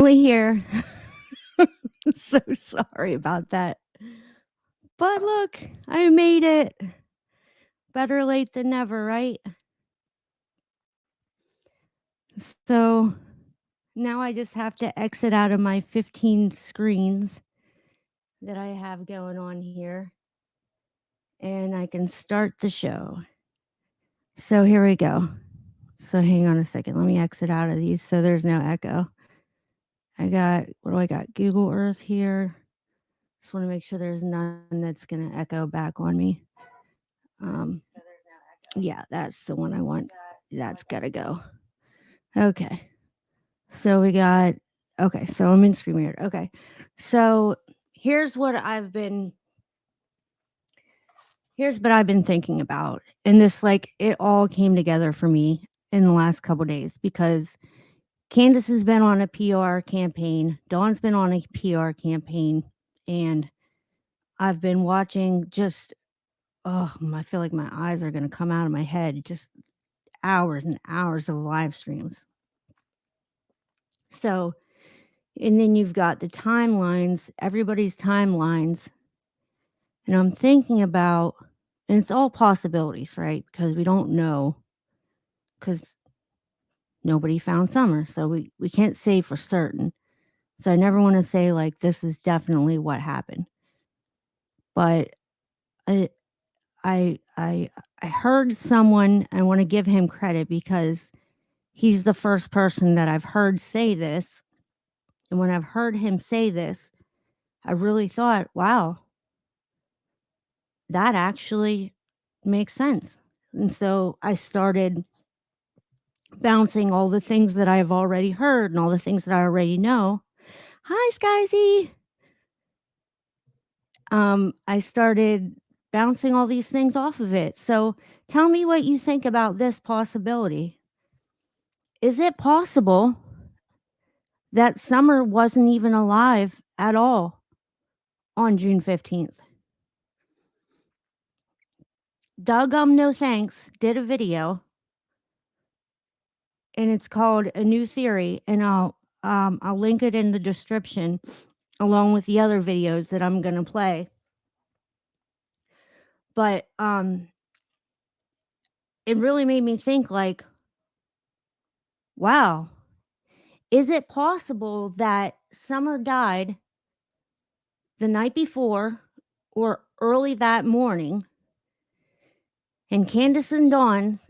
finally here. So sorry about that. But look, I made it. Better late than never, right? So now I just have to exit out of my 15 screens that I have going on here and I can start the show. So here we go. So hang on a second. Let me exit out of these so there's no echo. What do I got? Google Earth here. Just want to make sure there's none that's going to echo back on me. Yeah, that's the one I want. That's got to go. Okay. So we got, okay, so I'm in StreamYard. Okay. So here's what I've been thinking about. And this, like, it all came together for me in the last couple days because Candace has been on a PR campaign. Dawn's been on a PR campaign. And I've been watching just, I feel like my eyes are going to come out of my head. Just hours and hours of live streams. So, and then you've got the timelines, everybody's timelines. And I'm thinking about, and it's all possibilities, right? Because we don't know, because nobody found Summer. So we can't say for certain. So I never want to say, like, this is definitely what happened. But I, I heard someone, I want to give him credit because he's the first person that I've heard say this. And when I've heard him say this, I really thought, wow, that actually makes sense. And so I started bouncing all the things that I've already heard and all the things that I already know. Hi, Skyzy. I started bouncing all these things off of it. So tell me what you think about this possibility. Is it possible that Summer wasn't even alive at all on June 15th? Doug No Thanks did a video and it's called A New Theory, and I'll link it in the description along with the other videos that I'm going to play. But it really made me think, like, wow, is it possible that Summer died the night before or early that morning and Candace and Dawn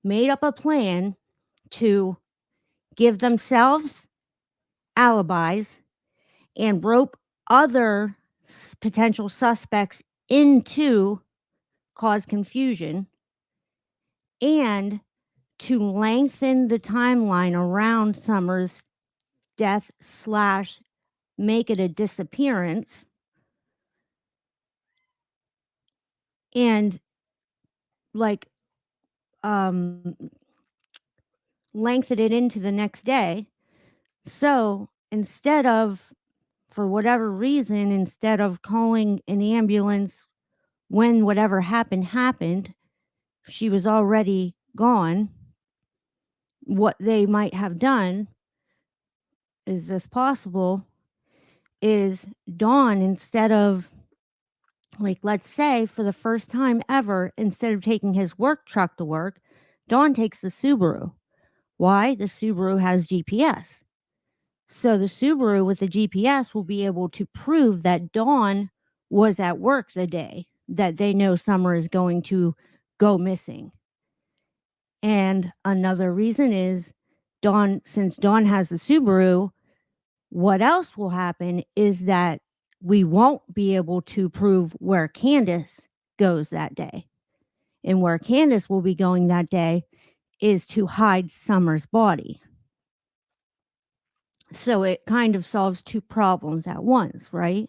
made up a plan to give themselves alibis and rope other potential suspects into cause confusion and to lengthen the timeline around Summer's death / make it a disappearance and, like, lengthen it into the next day. So instead of, for whatever reason, instead of calling an ambulance when whatever happened, she was already gone. What they might have done, is this possible, is Dawn, instead of, like, let's say for the first time ever, instead of taking his work truck to work, Dawn takes the Subaru. Why? The Subaru has GPS. So the Subaru with the GPS will be able to prove that Dawn was at work the day that they know Summer is going to go missing. And another reason is since Dawn has the Subaru, what else will happen is that we won't be able to prove where Candace goes that day. And where Candace will be going that day is to hide Summer's body. So it kind of solves two problems at once, right?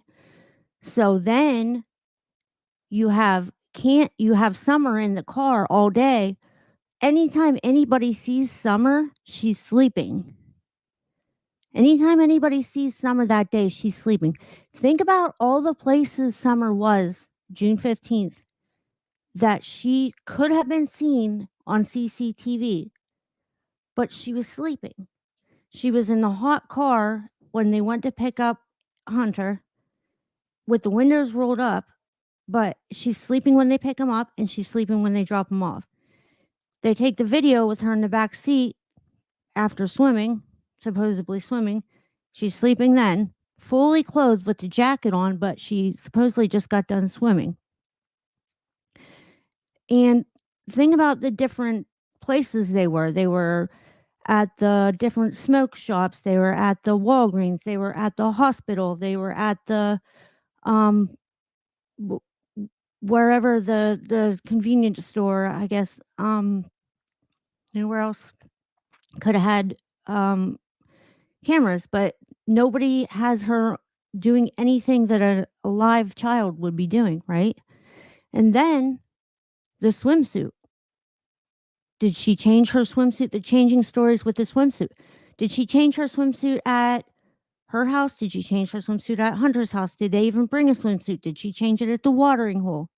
So then you have Summer in the car all day. Anytime anybody sees Summer, she's sleeping. Anytime anybody sees Summer that day, she's sleeping. Think about all the places Summer was June 15th that she could have been seen on CCTV, but she was sleeping. She was in the hot car when they went to pick up Hunter with the windows rolled up, but she's sleeping when they pick him up and she's sleeping when they drop him off. They take the video with her in the back seat after swimming, supposedly swimming. She's sleeping then, fully clothed with the jacket on, but she supposedly just got done swimming. And think about the different places they were at the different smoke shops, they were at the Walgreens, they were at the hospital, they were at the um w- wherever the convenience store, I guess. Where else could have had cameras, but nobody has her doing anything that a live child would be doing, right? And then the swimsuit. Did she change her swimsuit? The changing stories with the swimsuit. Did she change her swimsuit at her house? Did she change her swimsuit at Hunter's house? Did they even bring a swimsuit? Did she change it at the watering hole?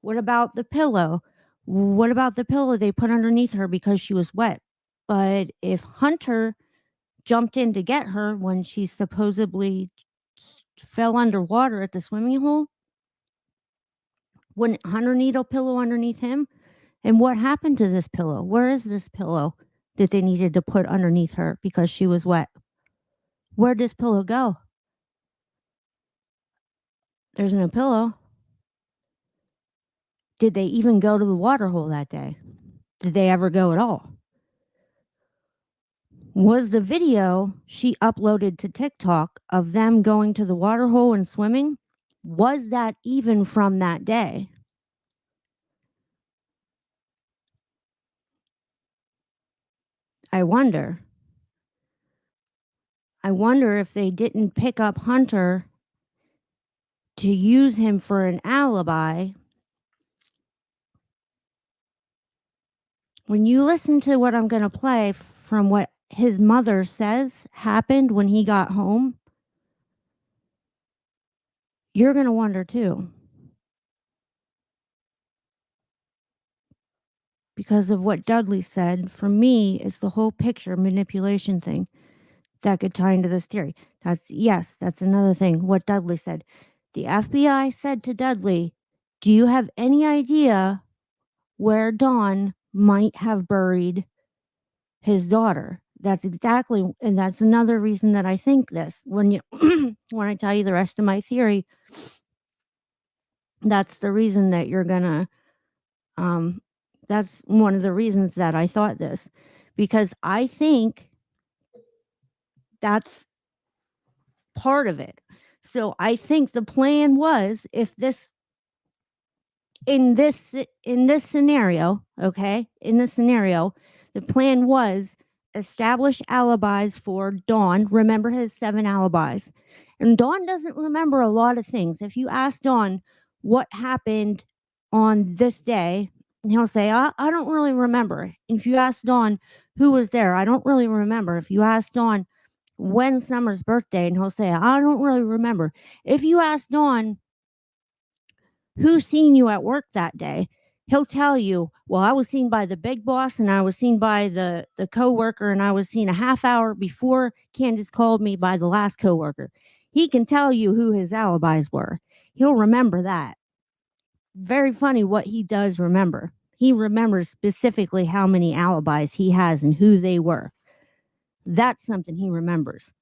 What about the pillow? What about the pillow they put underneath her because she was wet? But if Hunter jumped in to get her when she supposedly fell underwater at the swimming hole, wouldn't Hunter need a pillow underneath him? And what happened to this pillow? Where is this pillow that they needed to put underneath her because she was wet? Where'd this pillow go? There's no pillow. Did they even go to the water hole that day? Did they ever go at all? Was the video she uploaded to TikTok of them going to the water hole and swimming, was that even from that day? I wonder. I wonder if they didn't pick up Hunter to use him for an alibi. When you listen to what I'm going to play from what his mother says happened when he got home, you're going to wonder too. Because of what Dudley said, for me, it's the whole picture manipulation thing that could tie into this theory. That's another thing. What Dudley said. The FBI said to Dudley, "Do you have any idea where Dawn might have buried his daughter?" That's exactly, and that's another reason that I think this. When you when I tell you the rest of my theory, that's the reason that you're gonna. Um, that's one of the reasons that I thought this, because I think that's part of it. So I think the plan was, if this in this scenario, okay, in this scenario, the plan was establish alibis for Dawn. Remember his 7 alibis. And Dawn doesn't remember a lot of things. If you ask Dawn what happened on this day, and he'll say, I don't really remember. If you ask Dawn who was there, I don't really remember. If you ask Dawn when Summer's birthday, and he'll say, I don't really remember. If you ask Dawn who seen you at work that day, he'll tell you, well, I was seen by the big boss, and I was seen by the coworker, and I was seen a half hour before Candace called me by the last coworker. He can tell you who his alibis were. He'll remember that. Very funny what he does remember. He remembers specifically how many alibis he has and who they were. That's something he remembers.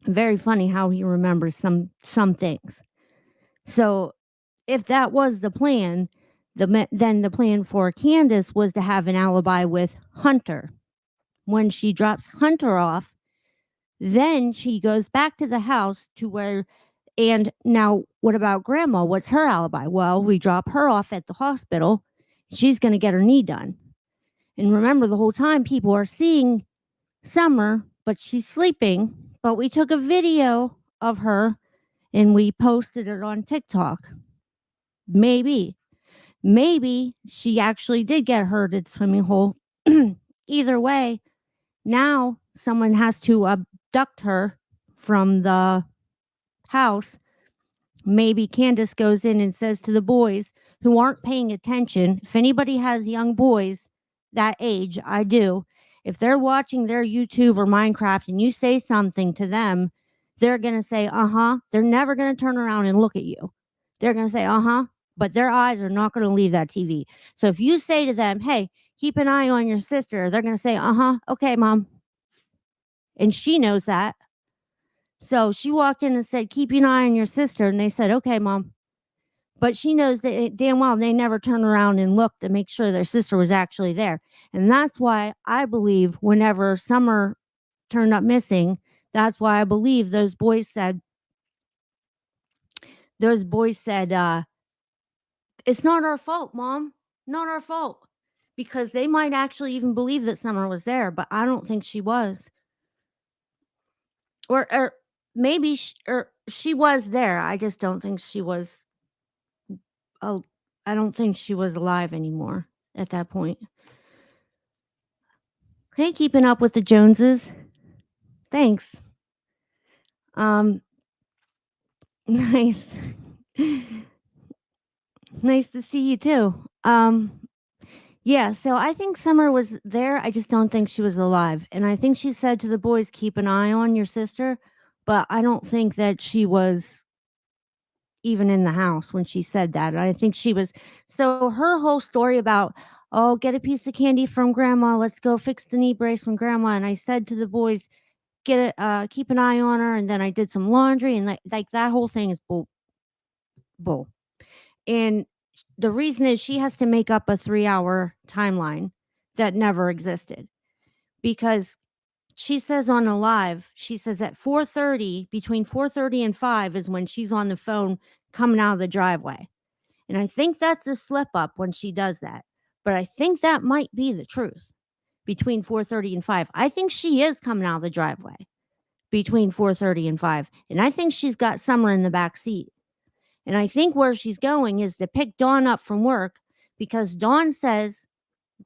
Very funny how he remembers some things. So if that was the plan, then the plan for Candace was to have an alibi with Hunter. When she drops Hunter off, then she goes back to the house to where, and now what about Grandma? What's her alibi? Well, we drop her off at the hospital. She's going to get her knee done. And remember, the whole time people are seeing Summer, but she's sleeping. But we took a video of her and we posted it on TikTok. Maybe she actually did get hurt at swimming hole. Either way, now someone has to abduct her from the house. Maybe Candace goes in and says to the boys who aren't paying attention, if anybody has young boys that age, I do, If they're watching their YouTube or Minecraft and you say something to them, they're going to say, uh huh. They're never going to turn around and look at you. They're going to say, uh huh. But their eyes are not going to leave that TV. So if you say to them, hey, keep an eye on your sister, they're going to say, uh huh. Okay, mom. And she knows that. So she walked in and said, keep an eye on your sister. And they said, okay, mom. But she knows that damn well they never turned around and looked to make sure their sister was actually there. And that's why I believe whenever Summer turned up missing, that's why I believe those boys said, it's not our fault, mom. Not our fault. Because they might actually even believe that Summer was there, but I don't think she was. Or maybe she was there. I just don't think she was. Uh, I don't think she was alive anymore at that point. Hey, keeping up with the Joneses. Thanks. Um, nice. Nice to see you too. Yeah, so I think Summer was there. I just don't think she was alive. And I think she said to the boys, keep an eye on your sister. But I don't think that she was even in the house when she said that. I think she was. So her whole story about, oh, get a piece of candy from grandma. Let's go fix the knee brace from grandma. And I said to the boys, keep an eye on her. And then I did some laundry. And like that whole thing is bull. And the reason is she has to make up a 3-hour timeline that never existed because she says on a live, she says at 4:30, between 4:30 and 5 is when she's on the phone coming out of the driveway. And I think that's a slip up when she does that. But I think that might be the truth between 4:30 and 5. I think she is coming out of the driveway between 4:30 and 5. And I think she's got Summer in the back seat. And I think where she's going is to pick Dawn up from work because Dawn says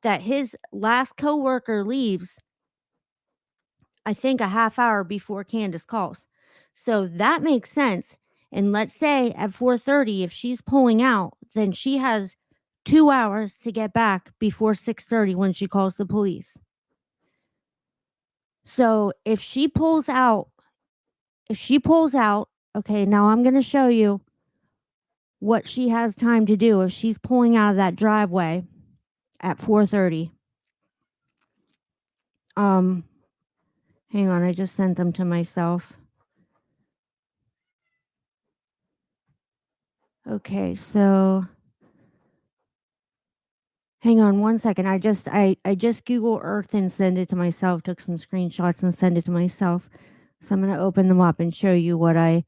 that his last coworker leaves, I think, a half hour before Candace calls. So that makes sense. And let's say at 4:30, if she's pulling out, then she has 2 hours to get back before 6:30 when she calls the police. So if she pulls out, okay, now I'm going to show you what she has time to do if she's pulling out of that driveway at 4:30. Um Hang on, I just sent them to myself. Okay, so hang on one second. I just Google Earth and send it to myself, took some screenshots and send it to myself. So I'm going to open them up and show you what I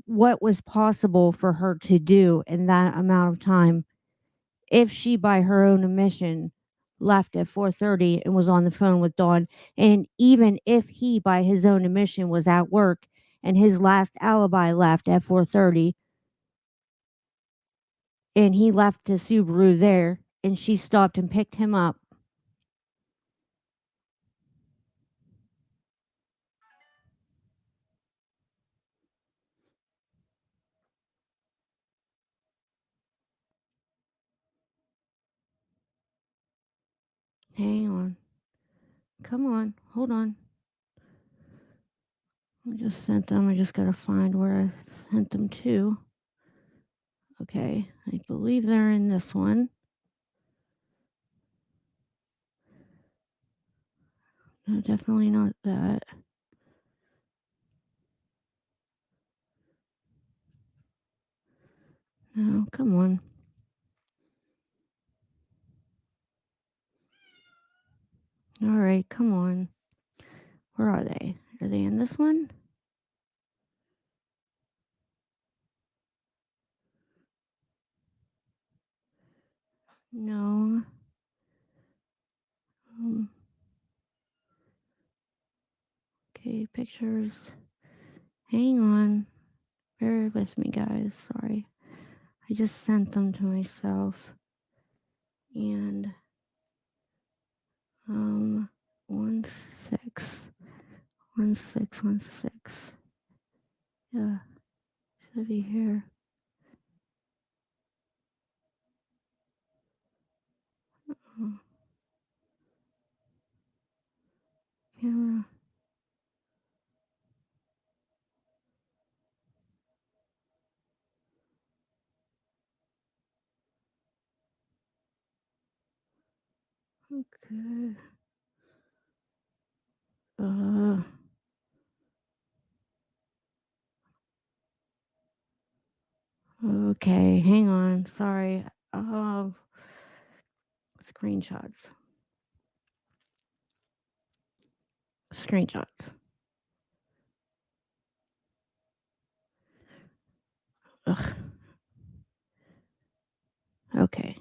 what was possible for her to do in that amount of time if she by her own admission left at 4:30 and was on the phone with Dawn, and even if he by his own admission was at work and his last alibi left at 4:30 and he left the Subaru there and she stopped and picked him up. Hang on. Come on. Hold on. I just sent them. I just got to find where I sent them to. Okay. I believe they're in this one. No, definitely not that. No, come on. All right, come on. Where are they? Are they in this one? No. Um, okay, pictures. Hang on. Bear with me, guys. Sorry. I just sent them to myself. And 1616. Yeah, should be here. Okay. Uh, okay, hang on. Sorry. Screenshots. Screenshots. Ugh. Okay.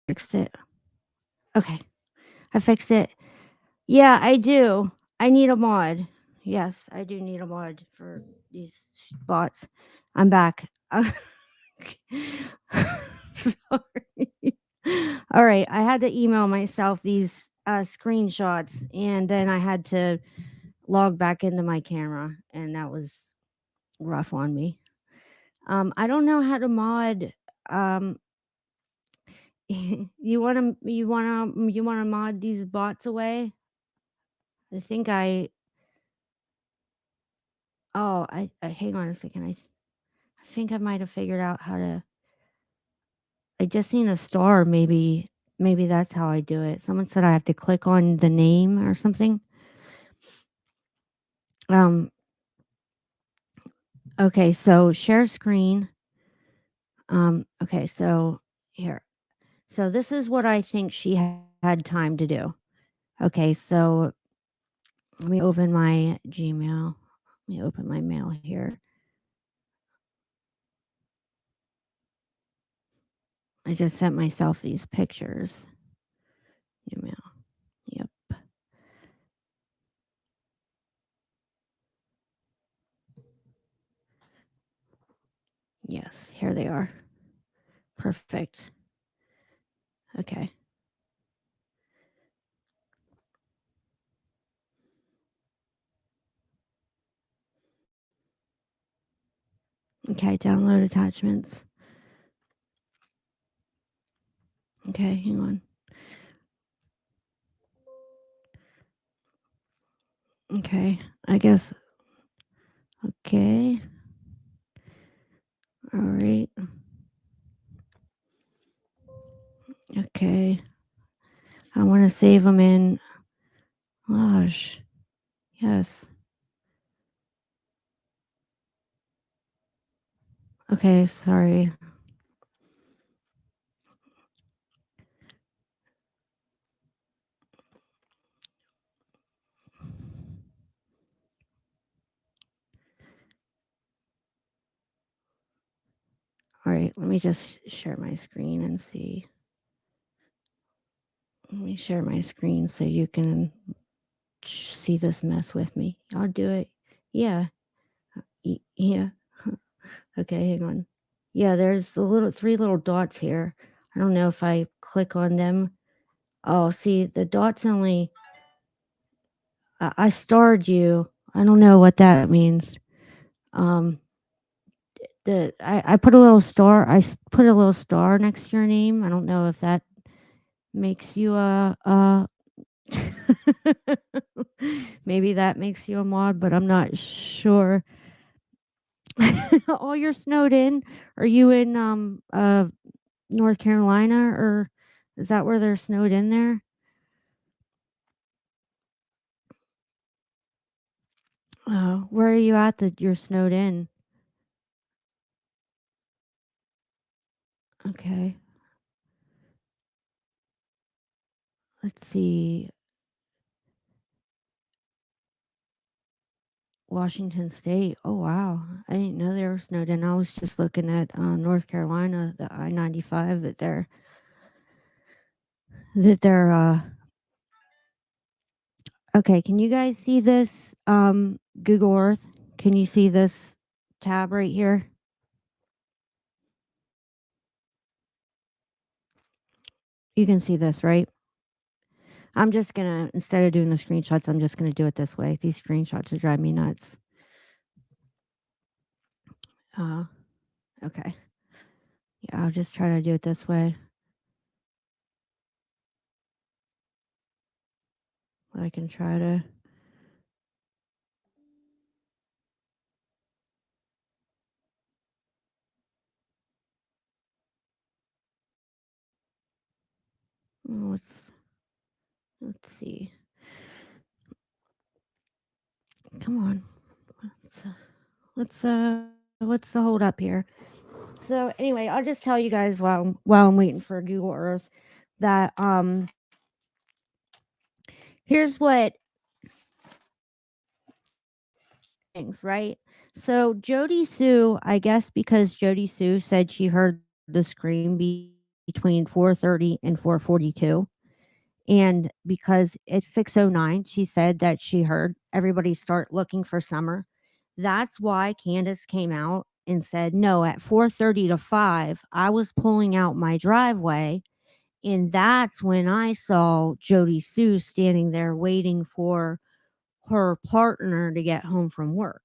fixed it. Okay, I fixed it. Yeah, I do. I need a mod. Yes, I do need a mod for these bots. I'm back. Sorry. All right, I had to email myself these screenshots, and then I had to log back into my camera, and that was rough on me. I don't know how to mod. Um, you wanna mod these bots away? I think I Oh, I hang on a second. I think I might have figured out how to. I just seen a star. Maybe that's how I do it. Someone said I have to click on the name or something. Um. Okay. So share screen. Okay. So here. So this is what I think she had time to do. Okay. So let me open my Gmail. Let me open my mail here. I just sent myself these pictures. Email. Yep. Yes. Here they are. Perfect. Okay. Okay, download attachments. Okay, hang on. Okay, I guess. Okay. All right. Okay. I want to save them in. Gosh. Yes. Okay, sorry. All right, let me just share my screen and see. Let me share my screen so you can see this mess with me. I'll do it. Yeah. Yeah. Okay, hang on. Yeah, there's the little three little dots here. I don't know if I click on them. Oh, see, the dots only. I starred you. I don't know what that means. Um, I put a little star. Put a little star next to your name. I don't know if that makes you a. Maybe that makes you a mod, but I'm not sure. Oh, you're snowed in. Are you in North Carolina, or is that where they're snowed in there? Where are you at that you're snowed in? Okay, let's see. Washington State. Oh wow, I didn't know they were snowed in. I was just looking at North Carolina, the I-95 that they're. Okay, can you guys see this Google Earth? Can you see this tab right here? You can see this, right? I'm just gonna, instead of doing the screenshots, I'm just gonna do it this way. These screenshots are driving me nuts. Uh, okay. Yeah, I'll just try to do it this way. I can try to. Oh, let's see. Come on. Let's, uh, what's the hold up here? So anyway, I'll just tell you guys while I'm waiting for Google Earth that here's what things, right? So Jody Sue, I guess because Jody Sue said she heard the scream between 4:30 and 4:42. And because it's 6:09, she said that she heard everybody start looking for Summer. That's why Candace came out and said, "No, at 4:30 to 5, I was pulling out my driveway, and that's when I saw Jody Sue standing there waiting for her partner to get home from work."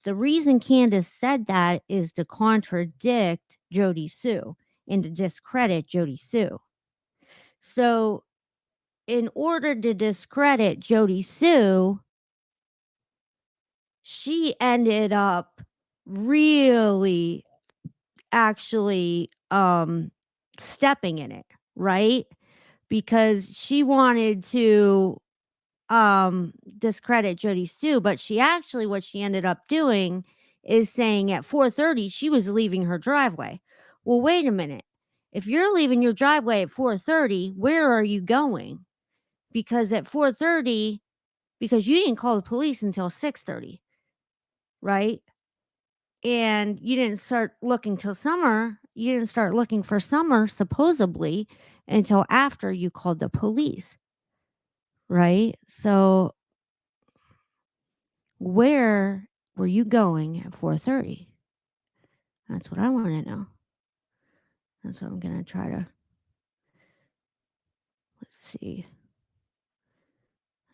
The reason Candace said that is to contradict Jody Sue and to discredit Jody Sue. So, in order to discredit Jody Sue, she ended up really actually stepping in it, right? Because she wanted to discredit Jody Sue, but she actually what she ended up doing is saying at 4:30 she was leaving her driveway. Well, wait a minute. If you're leaving your driveway at 4:30, where are you going? Because at 4:30, because you didn't call the police until 6:30, right? And you didn't start looking till Summer. You didn't start looking for Summer supposedly until after you called the police, right? So where were you going at 4:30? That's what I want to know. That's what I'm going to try to let's see.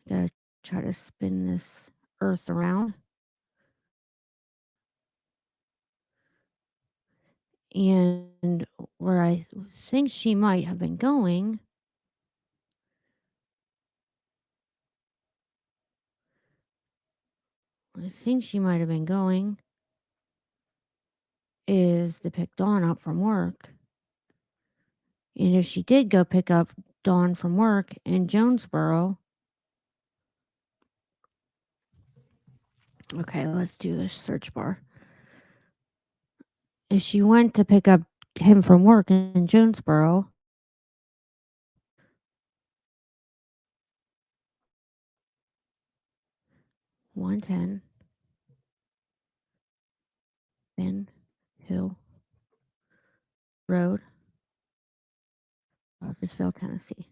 I got to try to spin this earth around. And where I think she might have been going I think she might have been going is to pick Dawn up from work. And if she did go pick up Dawn from work in Jonesboro, okay, let's do this search bar. If she went to pick up him from work in Jonesboro, 110 Ben Hill Road, Rogersville, Tennessee.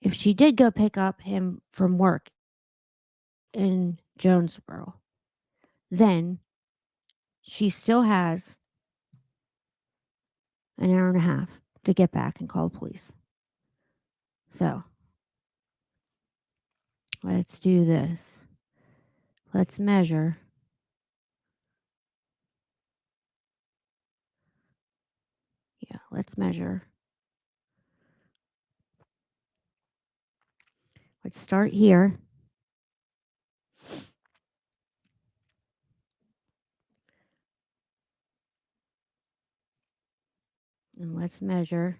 If she did go pick up him from work in Jonesboro, then she still has an hour and a half to get back and call the police. So let's do this. Let's measure. Yeah, let's measure. Let's start here. And let's measure.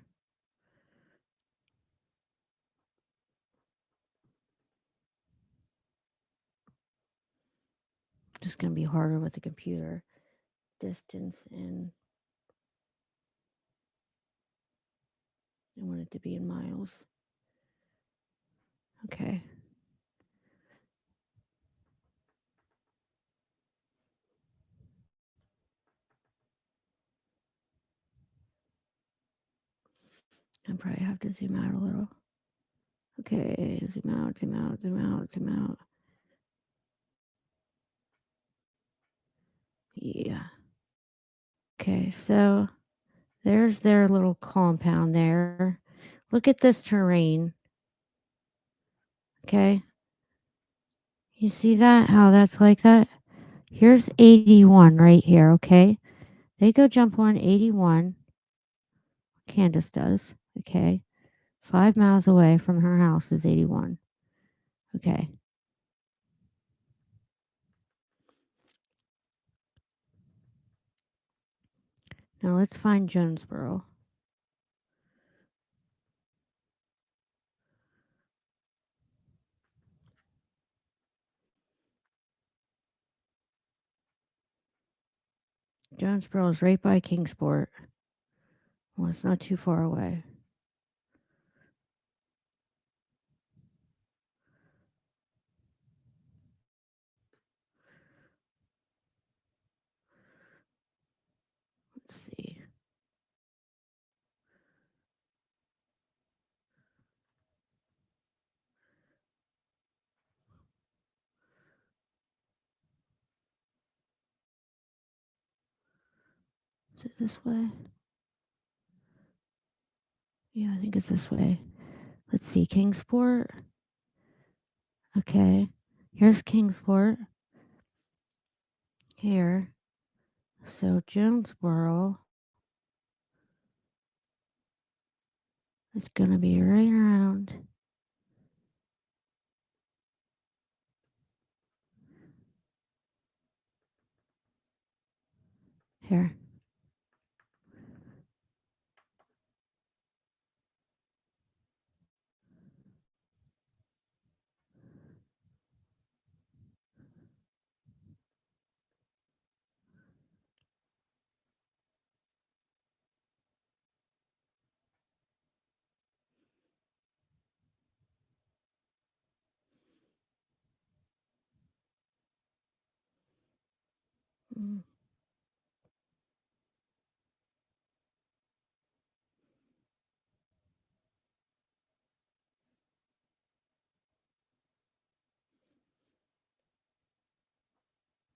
Just going to be harder with the computer. Distance and I want it to be in miles. Okay. I probably have to zoom out a little. Okay, zoom out, zoom out, zoom out, zoom out. Yeah. Okay, so there's their little compound there. Look at this terrain. Okay. You see that? How that's like that? Here's 81 right here, okay? They go jump on 81. Candace does, okay? 5 miles away from her house is 81. Okay. Now let's find Jonesboro. Jonesboro is right by Kingsport. Well, it's not too far away. Let's see. Is it this way? Yeah, I think it's this way. Let's see, Kingsport. Okay. Here's Kingsport. Here. So Jonesboro is going to be right around here. Mm,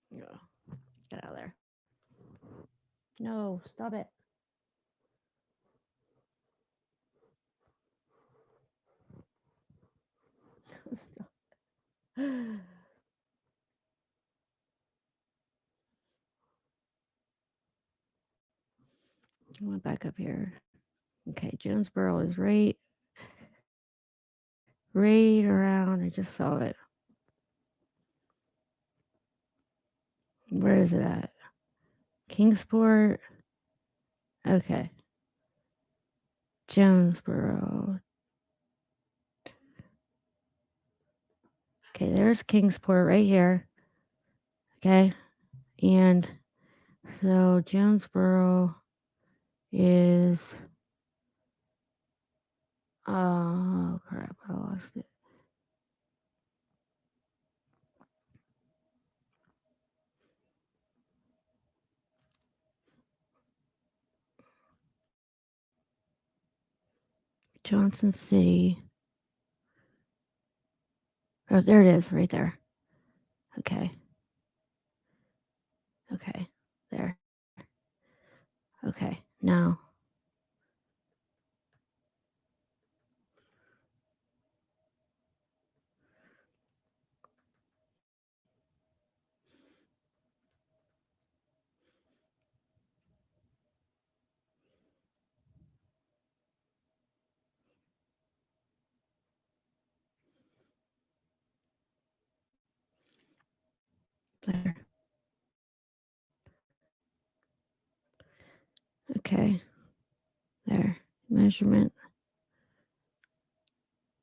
yeah. Get out of there. No, stop it. Stop. I went back up here. Okay, Jonesboro is right around. I just saw it. Where is it at? Kingsport. Okay. Jonesboro. Okay, there's Kingsport right here. Okay. And so Jonesboro is oh crap, I lost it. Johnson City. Oh, there it is, right there. Okay. Okay. There. Okay. Now. There. Okay. There. Measurement.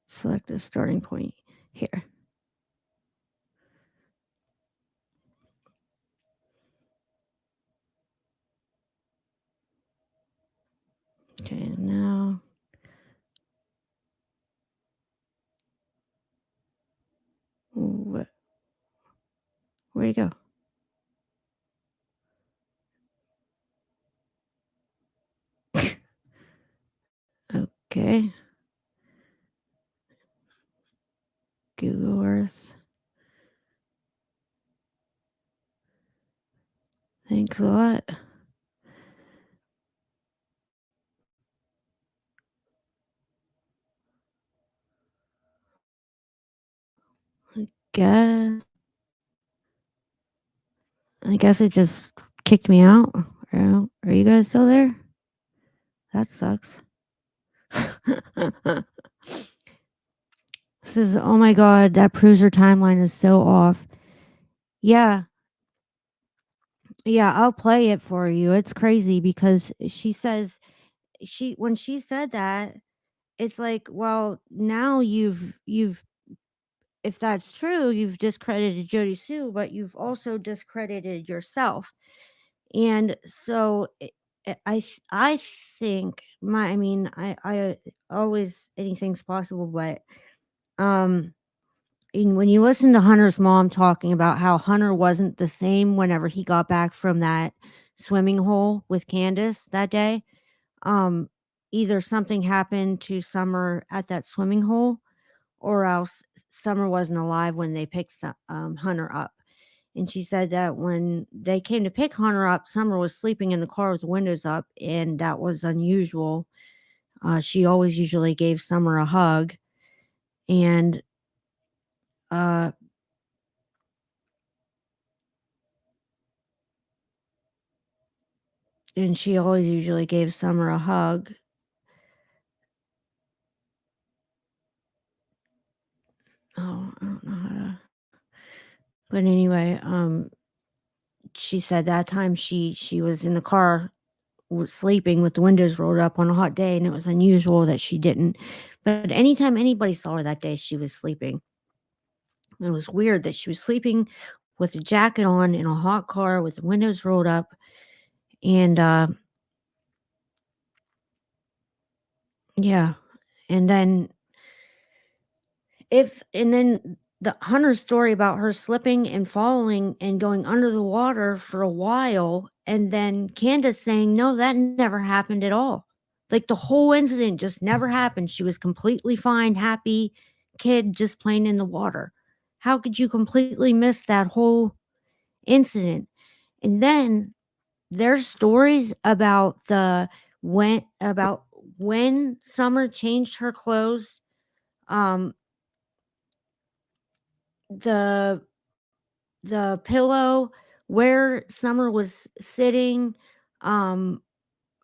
Select a starting point here. Okay, now what? Where you go? Okay. Google Earth. Thanks a lot. Guess. I guess it just kicked me out. Are you guys still there? That sucks. Says, oh my god, that proves her timeline is so off. Yeah, yeah, I'll play it for you. It's crazy because she says when she said that, it's like, well, now you've if that's true, you've discredited Jody Sue, but you've also discredited yourself. And so I think I mean I always anything's possible, but um and when you listen to Hunter's mom talking about how Hunter wasn't the same whenever he got back from that swimming hole with Candace that day, um, either something happened to Summer at that swimming hole or else Summer wasn't alive when they picked Hunter up. And she said that when they came to pick Hunter up, Summer was sleeping in the car with the windows up, and that was unusual. She always usually gave Summer a hug, and uh, she always usually gave Summer a hug. Oh, I don't know how to. But anyway, she said that time she was in the car was sleeping with the windows rolled up on a hot day, and it was unusual that she didn't. But anytime anybody saw her that day, she was sleeping. It was weird that she was sleeping with a jacket on in a hot car with the windows rolled up, and yeah, and then the Hunter story about her slipping and falling and going under the water for a while, and then Candace saying, "No, that never happened at all." Like, the whole incident just never happened. She was completely fine, happy kid just playing in the water. How could you completely miss that whole incident? And then there's stories about when Summer changed her clothes, um, the pillow, where Summer was sitting, um,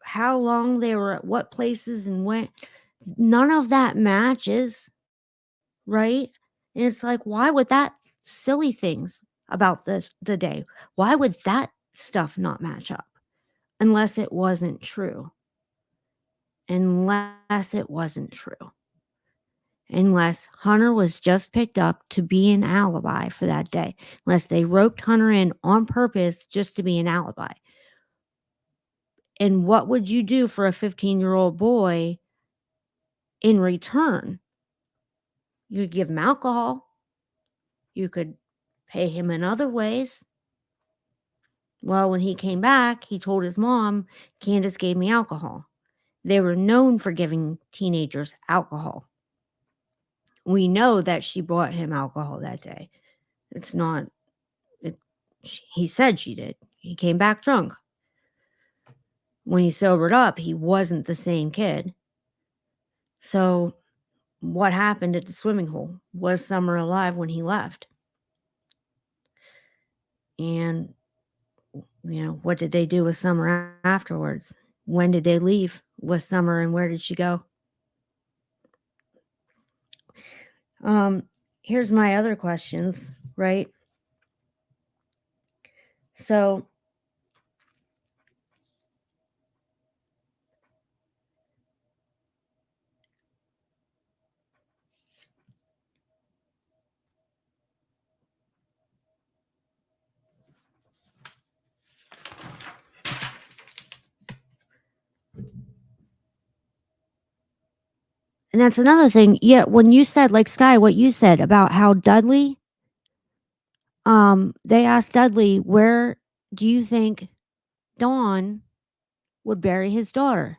how long they were at what places and when. None of that matches, right? And it's like, why would that silly things about the day, why would that stuff not match up? Unless it wasn't true. Unless it wasn't true. Unless Hunter was just picked up to be an alibi for that day. Unless they roped Hunter in on purpose just to be an alibi. And what would you do for a 15-year-old boy in return? You could give him alcohol. You could pay him in other ways. Well, when he came back, he told his mom, "Candace gave me alcohol." They were known for giving teenagers alcohol. We know that she brought him alcohol that day. It's not, it, he said she did. He came back drunk. When he sobered up, he wasn't the same kid. So, what happened at the swimming hole? Was Summer alive when he left? And, what did they do with Summer afterwards? When did they leave with Summer and where did she go? Um, Here's my other questions, right? So, and that's another thing. Yeah, when you said, like Sky, what you said about how Dudley, they asked Dudley, where do you think Dawn would bury his daughter?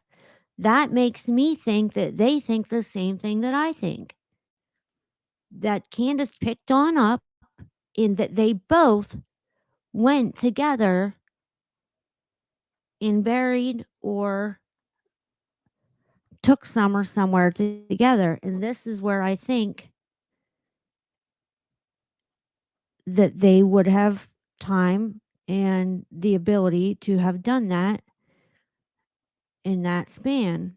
That makes me think that they think the same thing that I think. That Candace picked Dawn up and that they both went together and buried or took Summer somewhere together. And this is where I think that they would have time and the ability to have done that in that span.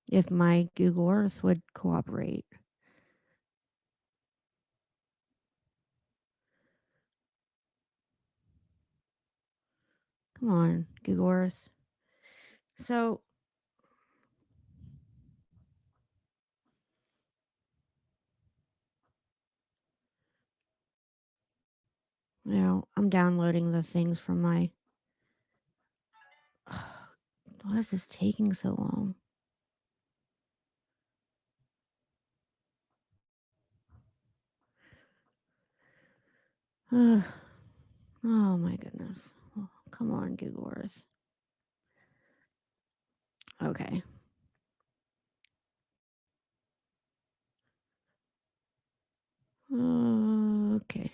If my Google Earth would cooperate. Come on, Google Earth. So, I'm downloading the things from my. Why is this taking so long? Oh my goodness. Oh, come on, Google Earth. Okay. Okay.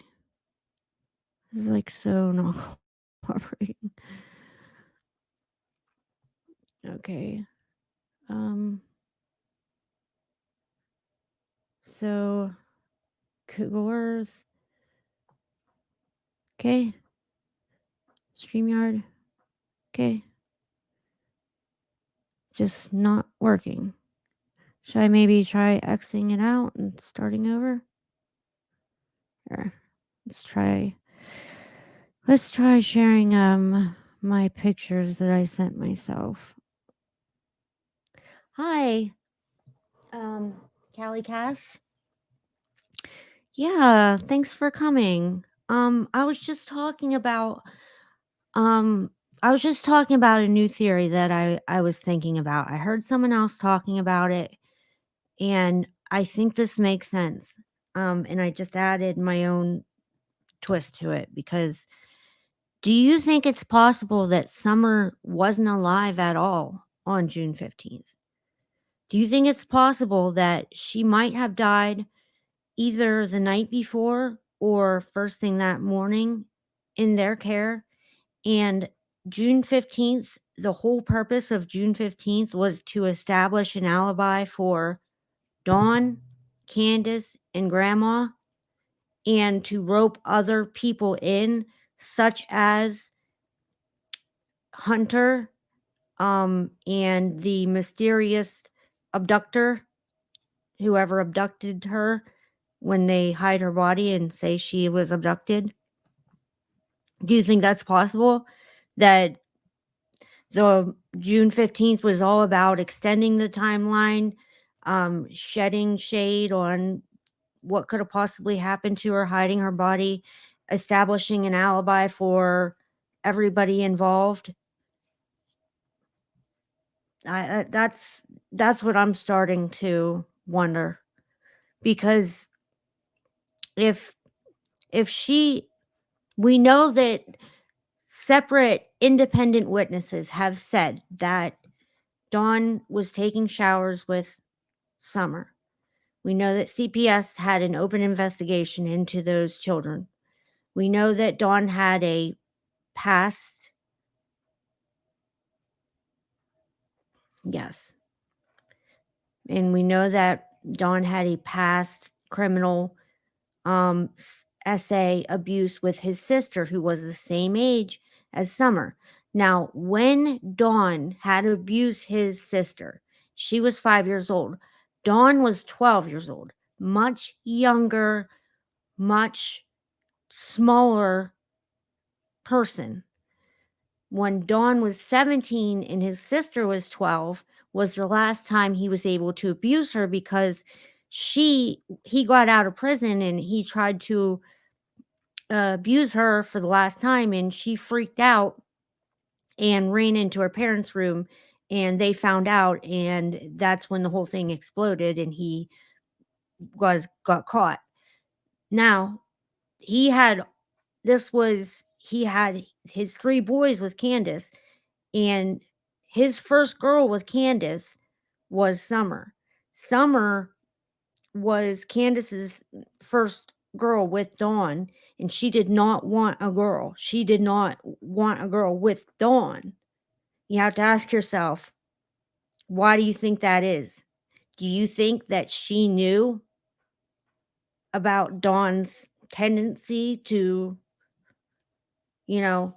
This is like so not cooperating. Okay. Um, so Google Earth. Okay. StreamYard. Okay. Just not working. Should I maybe try Xing it out and starting over? Or let's try sharing my pictures that I sent myself. Hi, um, Callie Cass. Yeah, thanks for coming. I was just talking about um a new theory that I was thinking about. I heard someone else talking about it and I think this makes sense. And I just added my own twist to it because do you think it's possible that Summer wasn't alive at all on June 15th? Do you think it's possible that she might have died either the night before or first thing that morning in their care? And June 15th, the whole purpose of June 15th was to establish an alibi for Dawn, Candace, and Grandma, and to rope other people in, such as Hunter, and the mysterious abductor, whoever abducted her when they hide her body and say she was abducted. Do you think that's possible? That the June 15th was all about extending the timeline, shedding shade on what could have possibly happened to her, hiding her body, establishing an alibi for everybody involved. That's what I'm starting to wonder because if if she we know that separate independent witnesses have said that Dawn was taking showers with Summer. We know that CPS had an open investigation into those children. We know that Dawn had a past, yes, and we know that Dawn had a past criminal essay abuse with his sister, who was the same age as Summer. Now, when Dawn had abused his sister, she was 5 years old. Dawn was 12 years old, much younger, much smaller person. When Dawn was 17 and his sister was 12 was the last time he was able to abuse her because he got out of prison and he tried to abuse her for the last time and she freaked out and ran into her parents' room and they found out and that's when the whole thing exploded and he got caught. Now, he had he had his 3 boys with Candace and his first girl with Candace was Summer. Summer was Candace's first girl with Dawn, and she did not want a girl. She did not want a girl with Dawn. You have to ask yourself, why do you think that is? Do you think that she knew about Dawn's tendency to, you know,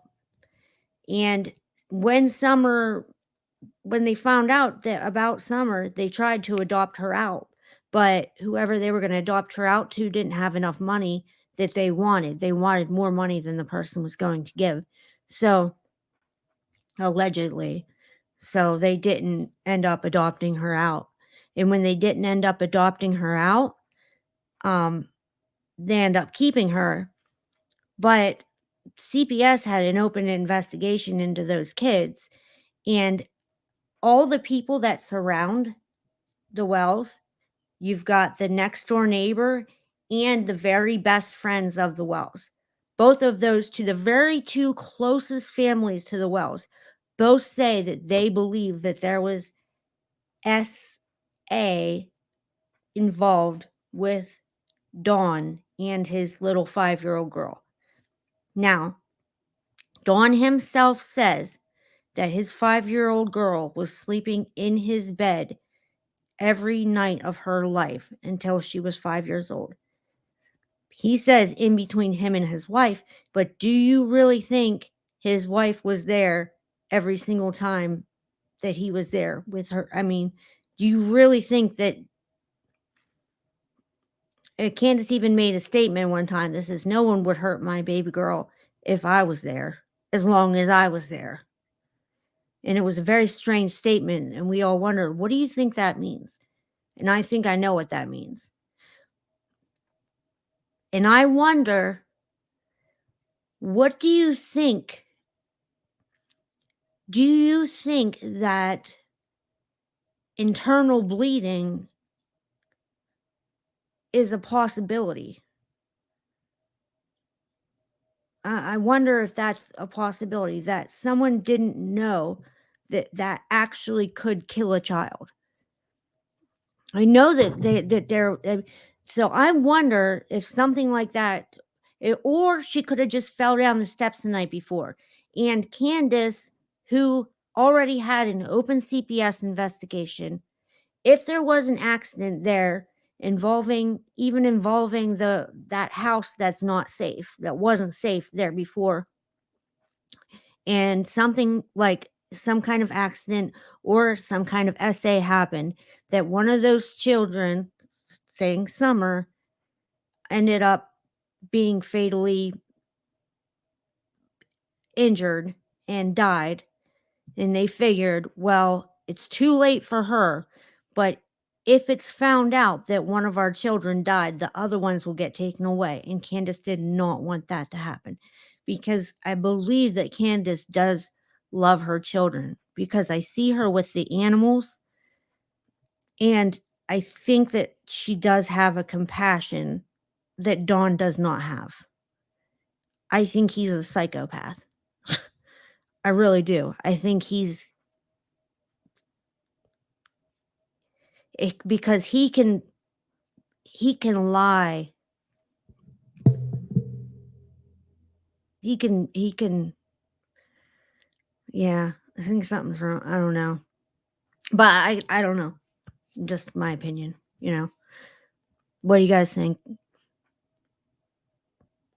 and when Summer when they found out that about Summer, they tried to adopt her out, but whoever they were gonna adopt her out to didn't have enough money that they wanted. They wanted more money than the person was going to give. So, allegedly. So, they didn't end up adopting her out. And when they didn't end up adopting her out, um, they end up keeping her. But CPS had an open investigation into those kids, and all the people that surround the Wells. You've got the next door neighbor and the very best friends of the Wells. Both of those the very 2 closest families to the Wells, both say that they believe that there was SA involved with Dawn and his little 5-year-old girl. Now, Don himself says that his 5-year-old girl was sleeping in his bed every night of her life until she was 5 years old. He says in between him and his wife, but do you really think his wife was there every single time that he was there with her? I mean, do you really think that Candace even made a statement one time that says, no one would hurt my baby girl if I was there, as long as I was there. And it was a very strange statement, and we all wondered, what do you think that means? And I think I know what that means. And I wonder, what do you think? Do you think that internal bleeding is a possibility? I wonder if that's a possibility, that someone didn't know that that actually could kill a child. I know that they're so I wonder if something like that, or she could have just fell down the steps the night before. And Candace, who already had an open CPS investigation, if there was an accident there involving the that house that's not safe, that wasn't safe there before, and something like some kind of accident or some kind of essay happened, that one of those children, saying Summer, ended up being fatally injured and died, and they figured, well, it's too late for her, but if it's found out that one of our children died, the other ones will get taken away. And Candace did not want that to happen, because I believe that Candace does love her children, because I see her with the animals, and I think that she does have a compassion that Dawn does not have. I think he's a psychopath. I really do. I think because he can lie. He can yeah, I think something's wrong. I don't know. But I don't know. Just my opinion, you know. What do you guys think?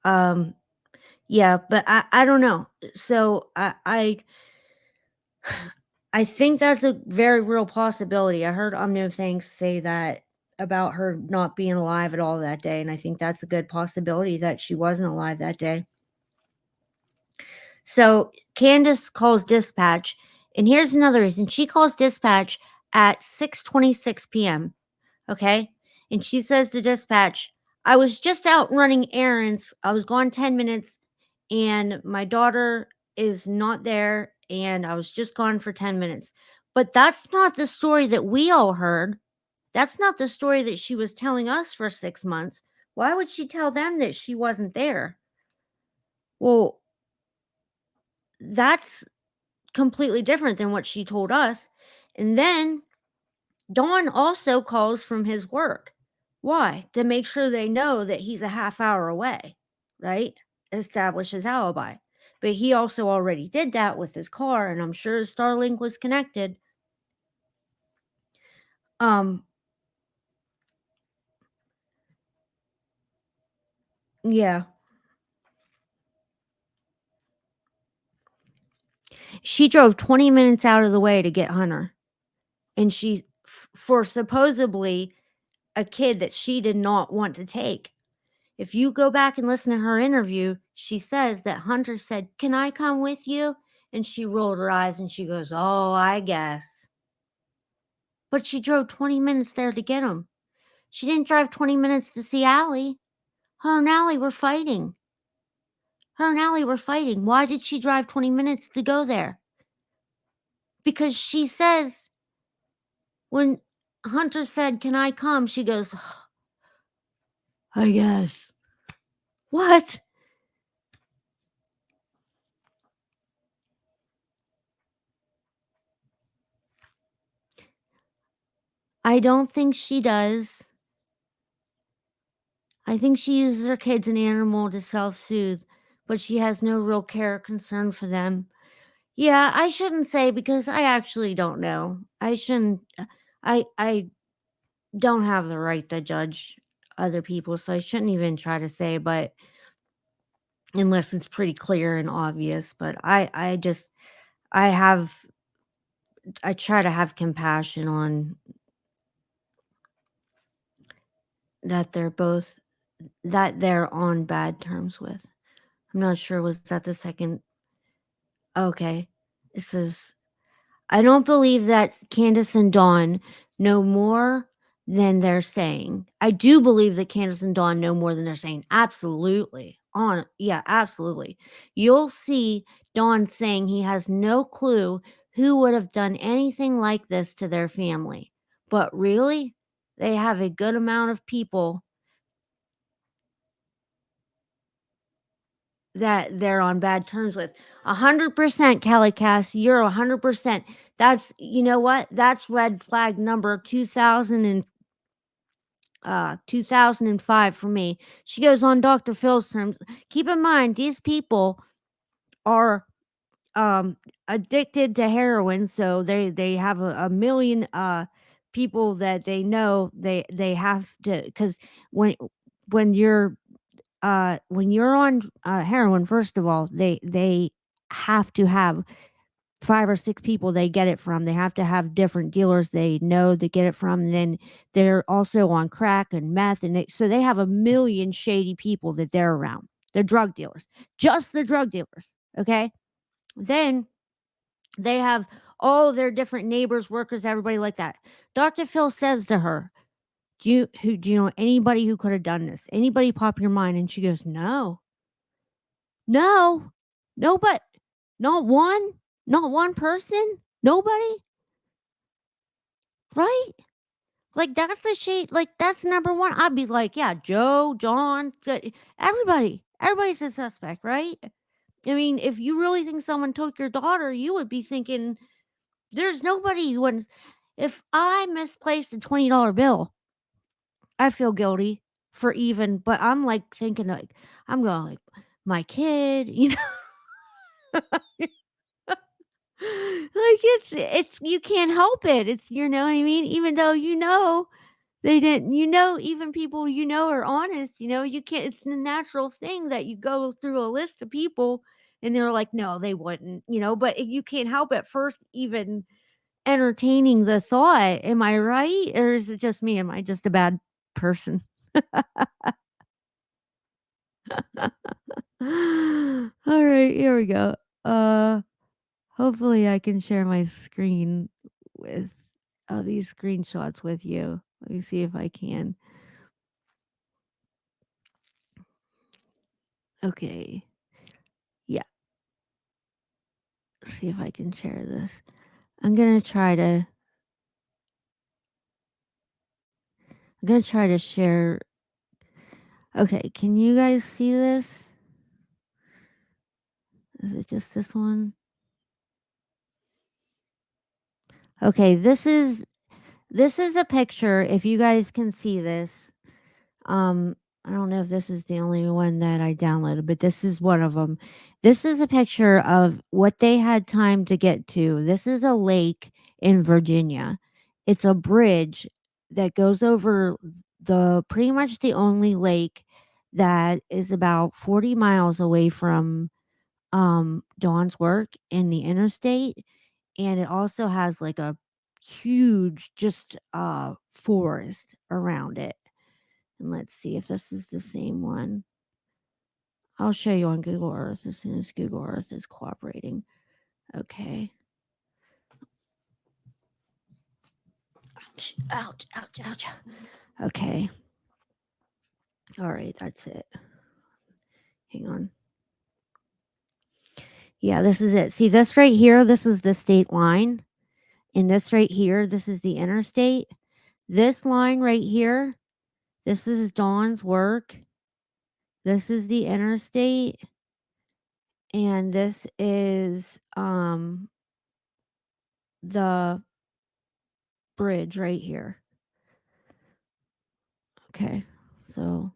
Um yeah, but I don't know. So I think that's a very real possibility. I heard Omno Thanks say that about her not being alive at all that day, and I think that's a good possibility that she wasn't alive that day. So Candace calls dispatch, and here's another reason. She calls dispatch at 6:26 p.m. Okay? And she says to dispatch, I was just out running errands. I was gone 10 minutes, and my daughter is not there, and I was just gone for 10 minutes. But that's not the story that we all heard. That's not the story that she was telling us for 6 months. Why would she tell them that she wasn't there? Well, that's completely different than what she told us. And then Don also calls from his work. Why? To make sure they know that he's a half hour away, right? Establish his alibi. But he also already did that with his car, and I'm sure his Starlink was connected. Um, yeah. She drove 20 minutes out of the way to get Hunter. And for supposedly a kid that she did not want to take. If you go back and listen to her interview, she says that Hunter said, "Can I come with you?" And she rolled her eyes and she goes, "Oh, I guess." But she drove 20 minutes there to get him. She didn't drive 20 minutes to see Allie. Her and Allie were fighting. Her and Allie were fighting. Why did she drive 20 minutes to go there? Because she says, when Hunter said, "Can I come?" she goes, "I guess." What? I don't think she does. I think she uses her kid's an animal to self-soothe, but she has no real care or concern for them. Yeah, I shouldn't say because I actually don't know. I shouldn't I don't have the right to judge other people, so I shouldn't even try to say, but unless it's pretty clear and obvious, but I have I try to have compassion on that they're on bad terms with. I'm not sure, was that the second? Okay. It says, "I don't believe that Candace and Dawn know more than they're saying. I do believe that Candace and Dawn know more than they're saying." Absolutely. Yeah, absolutely. You'll see Dawn saying he has no clue who would have done anything like this to their family. But really, they have a good amount of people that they're on bad terms with. 100%, Kelly Cass, you're 100%. That's, you know what? That's red flag number 2005 for me. She goes on Dr. Phil's terms. Keep in mind, these people are addicted to heroin, so they have a million people that they know they have to, because when when you're when you're on heroin, first of all, they have to have 5 or 6 people they get it from. They have to have different dealers they know to get it from. And then they're also on crack and meth, and so they have a million shady people that they're around. They're drug dealers, just the drug dealers. Okay, then they have all their different neighbors, workers, everybody like that. Dr. Phil says to her, do you know anybody who could have done this? Anybody pop in your mind?" And she goes, "No, no, no, but not one, not one person, nobody, right?" Like, that's the shade, like, that's number 1. I'd be like, "Yeah, Joe, John, everybody. Everybody's a suspect, right?" I mean, if you really think someone took your daughter, you would be thinking, there's nobody who wouldn't. If I misplaced a $20 bill, I feel guilty for even, but I'm, like, thinking, like, I'm going, like, my kid, you know? Like, it's you can't help it. It's, you know what I mean? Even though they didn't, even people are honest, you can't, it's the natural thing that you go through a list of people and they're like, "No, they wouldn't," but you can't help at first even entertaining the thought. Am I right? Or is it just me? Am I just a bad person? Alright, here we go. Uh, Hopefully I can share my screen with, these screenshots with you. Let me see if I can. Okay. Yeah, see if I can share this. I'm gonna try to share. Okay, can you guys see this? Is it just this one? Okay, this is a picture, if you guys can see this. Um, I don't know if this is the only one that I downloaded, but this is one of them. This is a picture of what they had time to get to. This is a lake in Virginia. It's a bridge that goes over the pretty much the only lake that is about 40 miles away from Dawn's work in the interstate, and it also has like a huge just forest around it. And let's see if this is the same one. I'll show you on Google Earth as soon as Google Earth is cooperating. Okay. Ouch, ouch, ouch, ouch. Okay. All right, that's it. Hang on. Yeah, this is it. See this right here? This is the state line. And this right here, this is the interstate. This line right here, this is Dawn's work. This is the interstate. And this is the bridge right here. Okay. So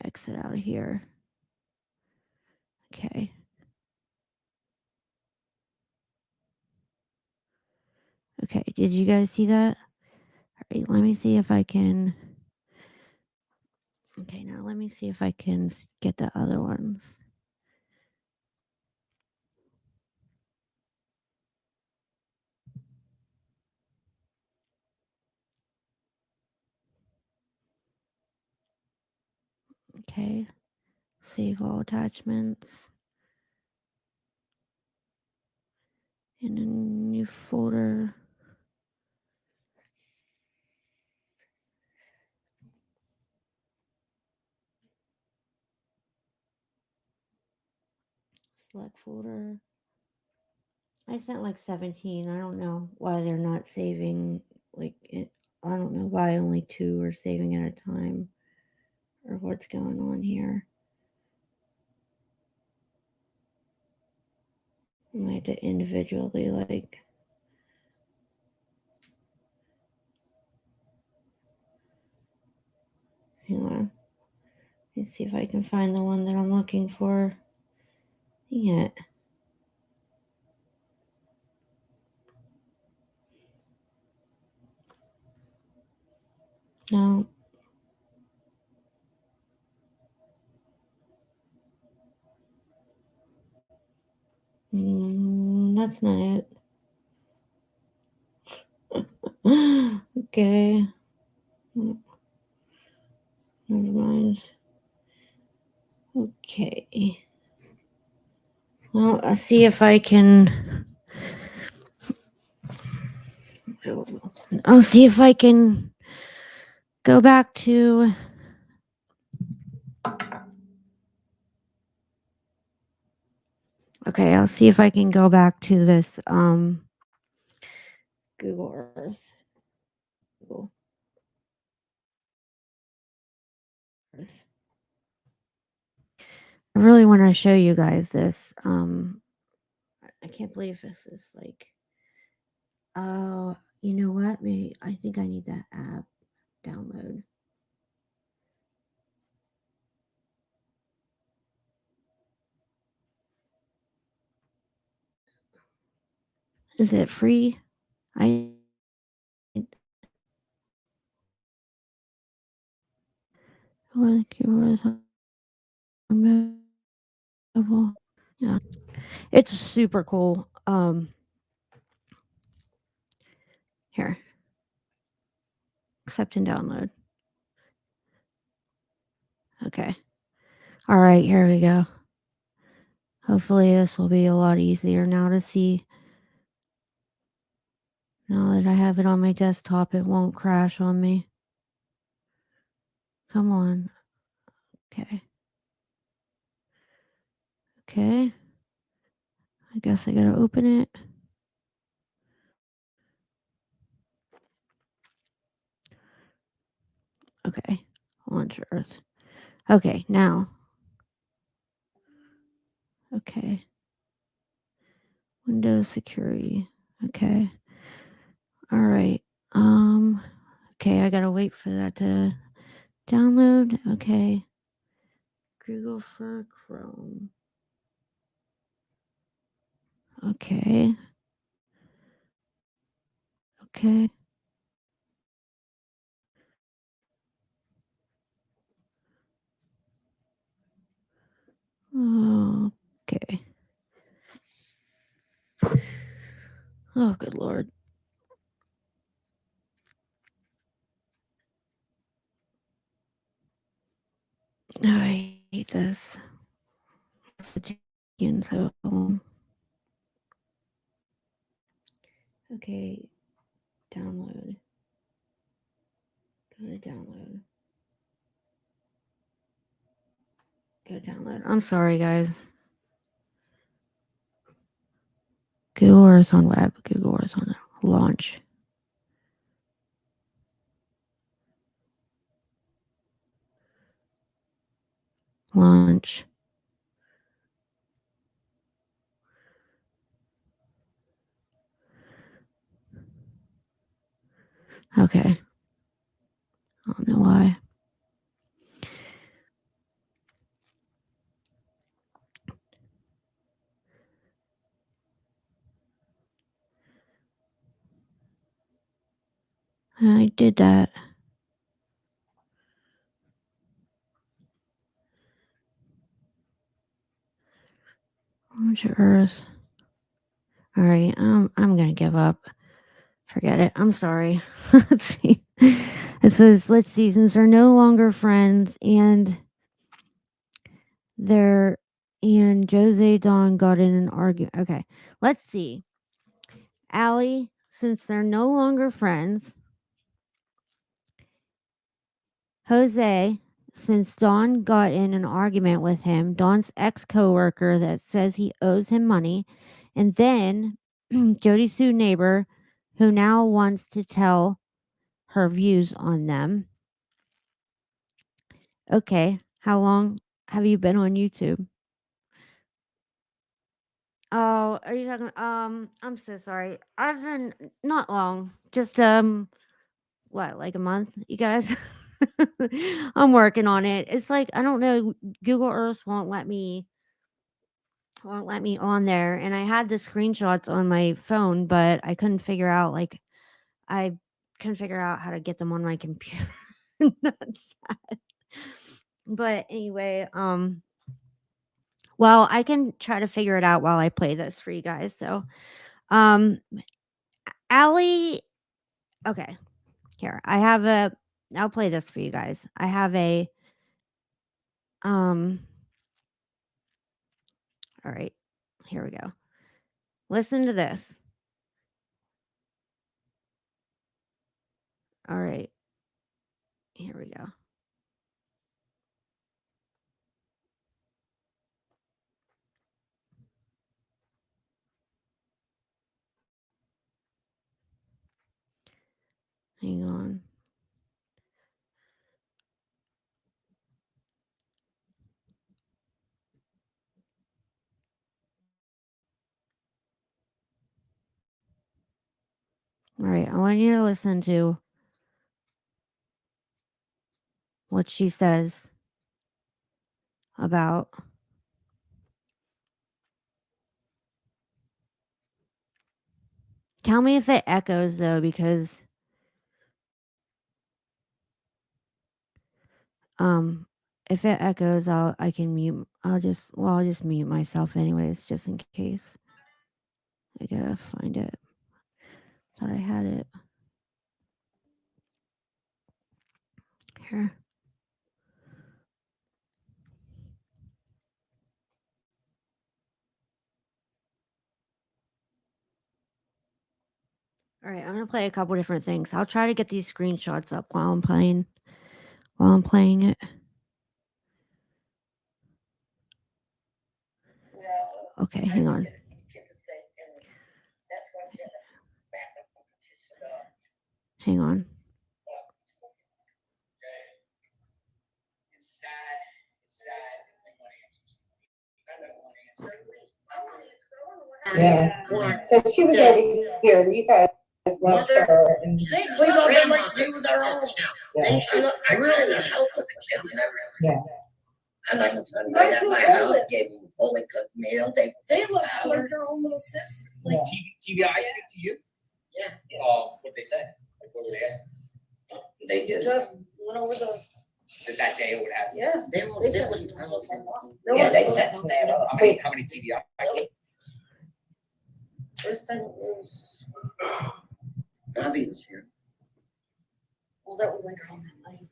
exit out of here. Okay. Okay, did you guys see that? All right, let me see if I can. Okay, now let me see if I can get the other ones. Okay, save all attachments in a new folder. Select folder. I sent like 17. I don't know why they're not saving like it. I don't know why only 2 are saving at a time or what's going on here. I might have to individually like. Hang on. Let's see if I can find the one that I'm looking for. Yeah. No. That's not it. Okay. Never mind. Okay. Well, I'll see if I can. I'll see if I can go back to. Okay, I'll see if I can go back to this Google Earth. Google Earth. I really want to show you guys this. I can't believe this is like. Oh, you know what? Maybe I think I need that app download. Is it free? I or the keywords on mobile. Yeah, it's super cool. Here, accept and download. Okay. All right, here we go. Hopefully, this will be a lot easier now to see. Now that I have it on my desktop, it won't crash on me. Come on. Okay. Okay. I guess I gotta open it. Okay. Launch Earth. Okay, now. Okay. Windows security. Okay. All right. Okay, I gotta wait for that to download. Okay. Google for Chrome. Okay. Okay. Okay. Oh, good Lord. I hate this. So, okay. Download. Go to download. Go to download. I'm sorry, guys. Google Earth on web. Google Earth on launch. Launch. Okay. I don't know why. I did that. Launch Earth. All right, I'm gonna give up. Forget it. I'm sorry. Let's see. It says, let's see, since they're no longer friends and Jose Don got in an argument. Okay, let's see. Allie, since they're no longer friends. Jose, since Don got in an argument with him, Don's ex-coworker that says he owes him money, and then Jody Sue neighbor who now wants to tell her views on them. Okay, how long have you been on YouTube? Oh, are you talking? I'm so sorry. I've been not long, just what, like a month, you guys? I'm working on it. It's like I don't know. Google Earth won't let me on there, and I had the screenshots on my phone, but I couldn't figure out how to get them on my computer. That's sad. But anyway, well, I can try to figure it out while I play this for you guys. So, um, Allie, okay, here I'll play this for you guys. I have all right, here we go. Listen to this. All right, here we go. Hang on. All right, I want you to listen to what she says about. Tell me if it echoes though, because if it echoes, I can mute. I'll just mute myself anyways, just in case. I gotta find it. Thought I had it here. All right, I'm gonna play a couple different things. I'll try to get these screenshots up while I'm playing it. Okay, hang on. Hang on. Yeah, because she was over here and you guys left her. And we love them like she was our own. Yeah. I really help with the kids and everything. Yeah. I like to spend right at my house, gave them fully cooked meal. They look like their own little sister. Like TBI speak to you? Yeah. What they say? Like what were they asking? They just went over the. That day it would happen. Yeah. They said what you tell us. Yeah, they said that. How many TBI? First time it was Bobby was here. Well, that was like on that night.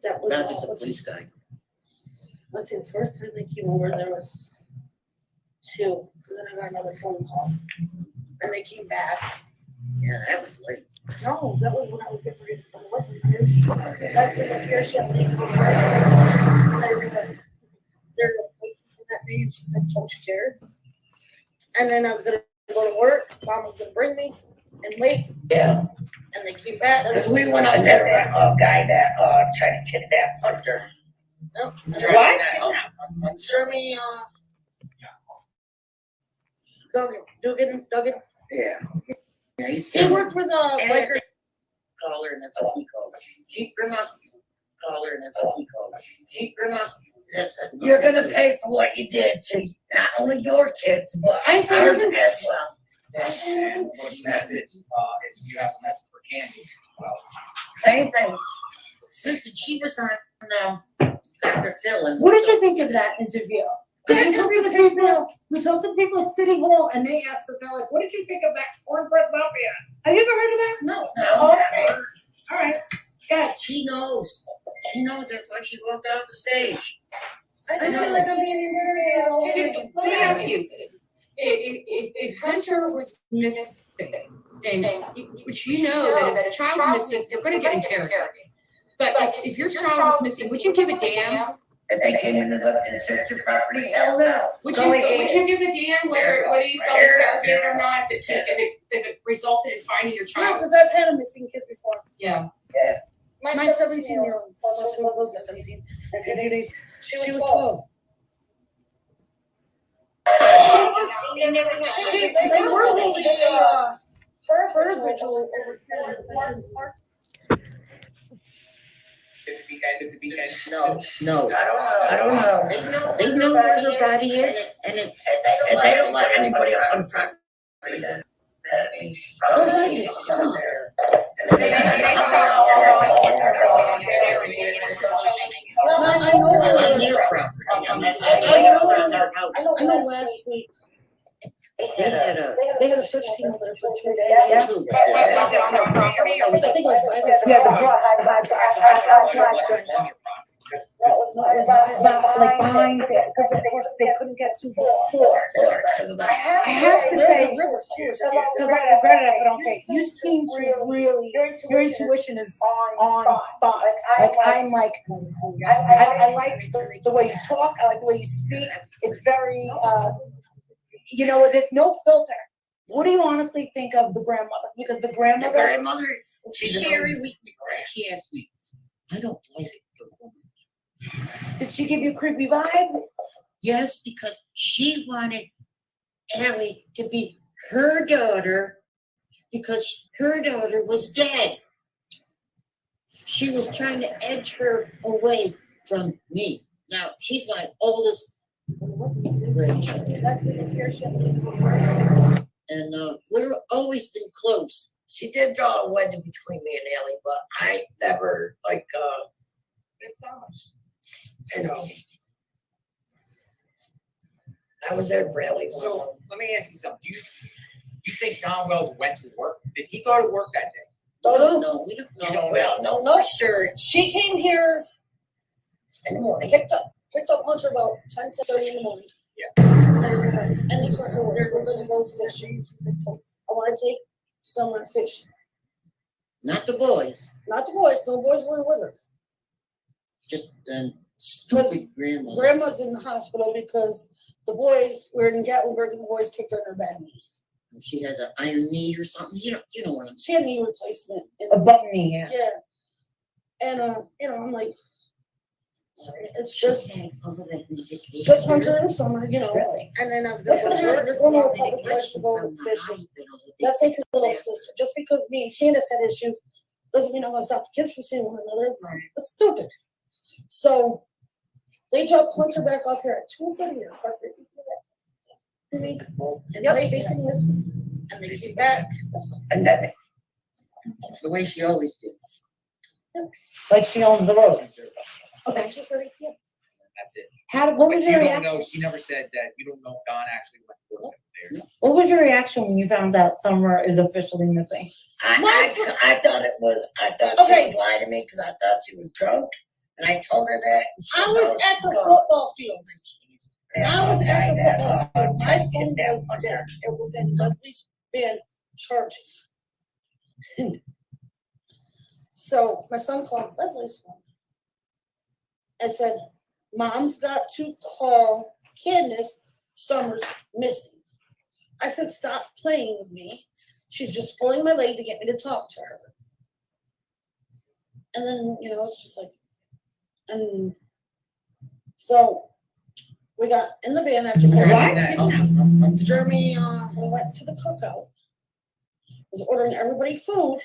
That was a police guy. Let's see, the first time they came over, there was 2. And then I got another phone call. And they came back. Yeah, that was late. No, that was when I was getting ready to go to work. That's when the scare ship came over. They're waiting for that day, and she said, "Don't you care?" And then I was gonna go to work. Mom was gonna bring me and wait. Yeah. And they came back. Because we went out there, that guy that tried to kidnap Hunter. Nope. What? Jeremy, Dugan. Yeah. He worked with biker. Caller, and that's what he called us. Keep Grimace. Caller, and that's what he called us. Keep Grimace. Listen, you're gonna pay for what you did to not only your kids, but ours as well. And what message, if you have a message for Candy, Same thing. Listen, she was on, Dr. Phil and. What did you think of that interview? That We talked to the interview people, we talked to the people at City Hall and they asked the like, what did you think of that cornbread mafia? Have you ever heard of that? No, Okay. All right. Good. She knows. She knows, that's why she walked off the stage. I feel like I'm being interviewed. Let me ask you, if Hunter was missing, and which you know that if a child's missing, they're gonna get interrogated. But if your child was missing, would you give a damn? If they came in and looked and searched your property, hell no. Would you give a damn whether you felt interrogated or not, if it resulted in finding your No, child? because I've had a missing kid before. Yeah. My 17-year-old, well, she was 17, and 50 days, she was 12. They were holding a fur vigil over here in the park. At the weekend. No. I don't know. They know where the body is, and if they don't let anybody up on property, that means. I know last week, they had a search team over there for 2 days. Yes. Was it on their property or was I it? think it was by their. Yeah, like behind it, because of course they couldn't get too far. I have to say, There's a river too. because I regret it if I don't say, you seem to really, your intuition is on spot. Like I'm like, I like the way you talk, I like the way you speak. It's very, there's no filter. What do you honestly think of the grandmother? Because the The grandmother, grandmother, she's Sherry, she asked me, I don't like the woman. did she give you a creepy vibe? Yes, because she wanted Allie to be her daughter because her daughter was dead. She was trying to edge her away from me. Now, she's my oldest grandchild. And we've always been close. She did draw a wedge between me and Allie, but I never, It's so much. I was there for Allie. So let me ask you something. Do you think Don Wells went to work? Did he go to work that day? No, we don't know. You don't We know. don't know for sure. She came here In the morning. picked up Hunter about 10:30 in the morning. Yeah. And these were her words, we're gonna go fishing. She said, I wanna take someone fishing. Not the boys, Not the boys, no boys were with her. just the stupid grandmother. Grandma's in the hospital because the boys were in Gatlinburg and the boys kicked her in her bad knee. She has an iron knee or something. You know what I'm saying. She had knee replacement. And, A bum knee, yeah. yeah. And I'm like, sorry, it's just Hunter and Summer, Really? And then that's what's gonna happen. They're going to a public place to go fishing. That's like his little sister. Just because me and Candace had issues doesn't mean I'm gonna stop the kids from seeing one another. It's stupid. So they dropped Hunter back off here at 2:30 or 5:30. And they're facing this way. And they came back. And then the way she always did. Like she owns the road. Okay, 2:30 p.m. That's it. What But was you your don't know, reaction? she never said that, you don't know if Don actually went to work there. What was your reaction when you found out Summer is officially missing? I thought she was lying to me because I thought she was drunk. And I told her that. I was at the football field. I was at the football field. My phone was dead. It was in Leslie's van charging. So my son called Leslie's phone and said, Mom's got to call Candace, Summer's missing. I said, stop playing with me. She's just pulling my leg to get me to talk to her. And then, it's just like, and so we got in the van after Jeremy we went to the cookout, was ordering everybody food,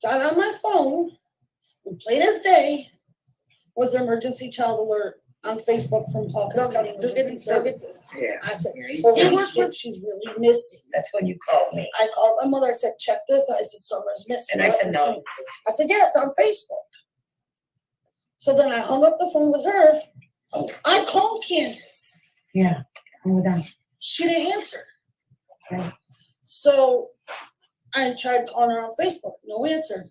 got on my phone, and plain as day was the emergency child alert on Facebook from Hawkins County Emergency Services. Yeah. I said, Yeah, he's holy doing shit, she's really missing. That's when you called me. I called my mother, I said, check this, I said, Summer's missing. And I said, no. I said, yeah, it's on Facebook. So then I hung up the phone with her. Oh. I called Candace. Yeah, I'm done. She didn't answer. Okay. So I tried calling her on Facebook, no answer.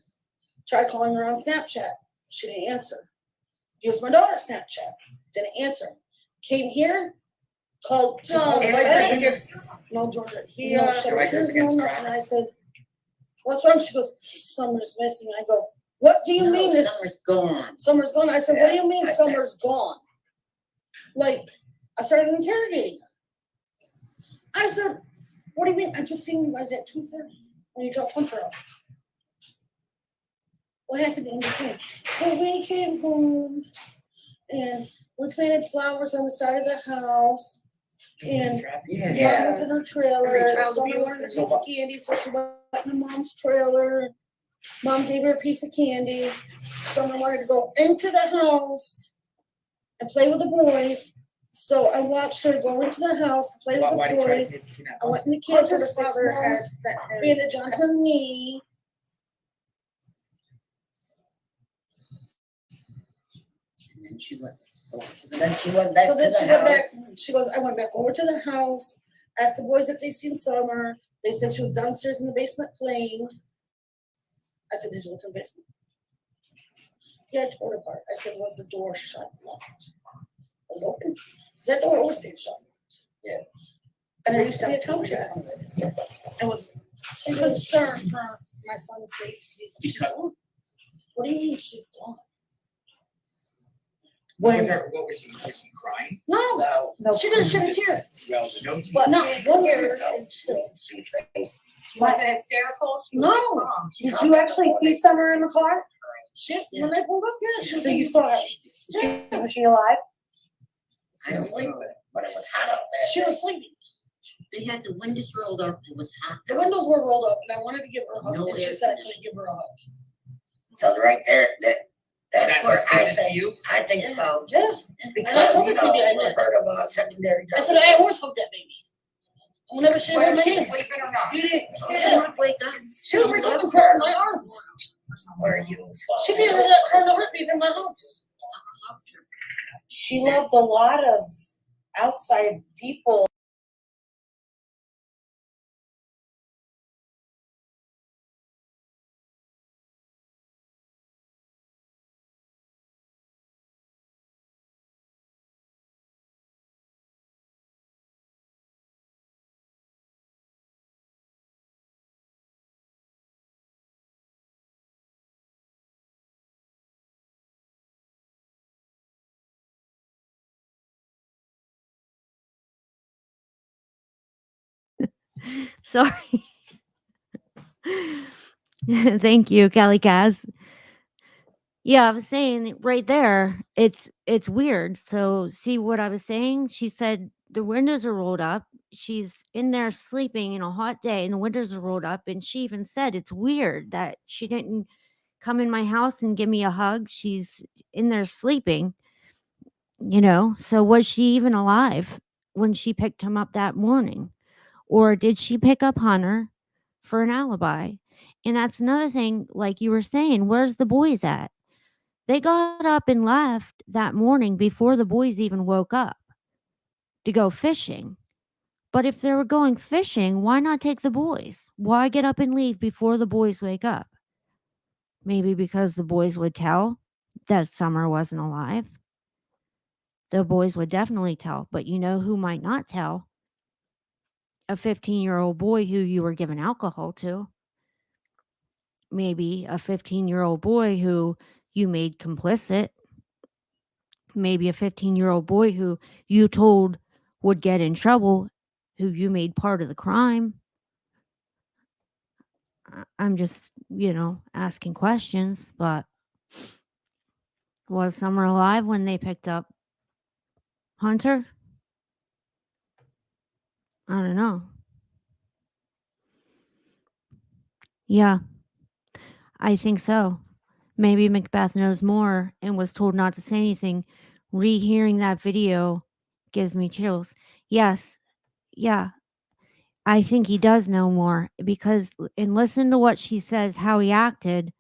Tried calling her on Snapchat, she didn't answer. Used my daughter's Snapchat, didn't answer. Came here, called, she called right back. No, Georgia, he shut Strikers his against phone off, traffic. and I said, what's wrong? She goes, Summer's missing. I go, what do you mean this? Summer's gone. Summer's gone. I said, what do you mean I said- Summer's gone? Like, I started interrogating her. I said, what do you mean? I just seen you guys at 2:30 when you dropped Hunter off. What happened in between? Well, we came home and we planted flowers on the side of the house. And Yeah. Mom was in her trailer. Every child Summer abuse wanted a is piece of candy, so she went in Mom's trailer. Mom gave her a piece of candy. Summer wanted to go into the house and play with the boys. So I watched her go into the house to play with Why the did you try to boys. kidnap I her? went in the kitchen to Hunter's fix father had Mom's sent him. bandage on her knee. And then she went, then she went back So to then the she went back, house. she goes, I went back over to the house, asked the boys if they seen Summer. They said she was downstairs in the basement playing. I said, did you look in the basement? Yeah, I tore it apart. I said, was the door shut locked? Was it open? Because that door always stayed shut. Yeah. And there used to be a contrast. I was concerned for my son's safety. She's gone. What do you mean she's gone? Was When, her, what was she crying? No, No. no, she didn't shed a tear. Well, no tears. But not one tear. Was it hysterical? She was No. wrong. did you actually see Summer in the car? She, when I pulled up, yeah, she was So you saw her? Was she alive? I don't sleep with it, but it was hot out there. She was sleeping. They had the windows rolled up, it was hot. The windows were rolled up and I wanted to give her a hug No and she air said I conditioning. couldn't give her a hug. So right there, that's That's where I suspicious to think, you? I think so. Yeah. Because told you the CBI know, that. we heard of a secondary. I said, I always hugged that baby. Whenever she had Whether my she's hand. sleeping or not. You didn't, She yeah. would wake up. She would wake up and cry in my arms. Where you was. She'd be under that car in the heartbeat in my house. She loved a lot of outside people. Sorry. Thank you, Kelly Kaz. Yeah, I was saying right there, it's weird. So see what I was saying? She said the windows are rolled up. She's in there sleeping in a hot day and the windows are rolled up. And she even said it's weird that she didn't come in my house and give me a hug. She's in there sleeping, you know. So was she even alive when she picked him up that morning? Or did she pick up Hunter for an alibi? And that's another thing, like you were saying, where's the boys at? They got up and left that morning before the boys even woke up to go fishing. But if they were going fishing, why not take the boys? Why get up and leave before the boys wake up? Maybe because the boys would tell that Summer wasn't alive. The boys would definitely tell, but you know who might not tell? A 15-year-old boy who you were giving alcohol to. Maybe a 15-year-old boy who you made complicit. Maybe a 15-year-old boy who you told would get in trouble, who you made part of the crime. I'm just, asking questions, but was Summer alive when they picked up Hunter? I don't know. Yeah, I think so. Maybe Macbeth knows more and was told not to say anything rehearing that video gives me chills. Yes, yeah, I think he does know more because and listen to what she says, how he acted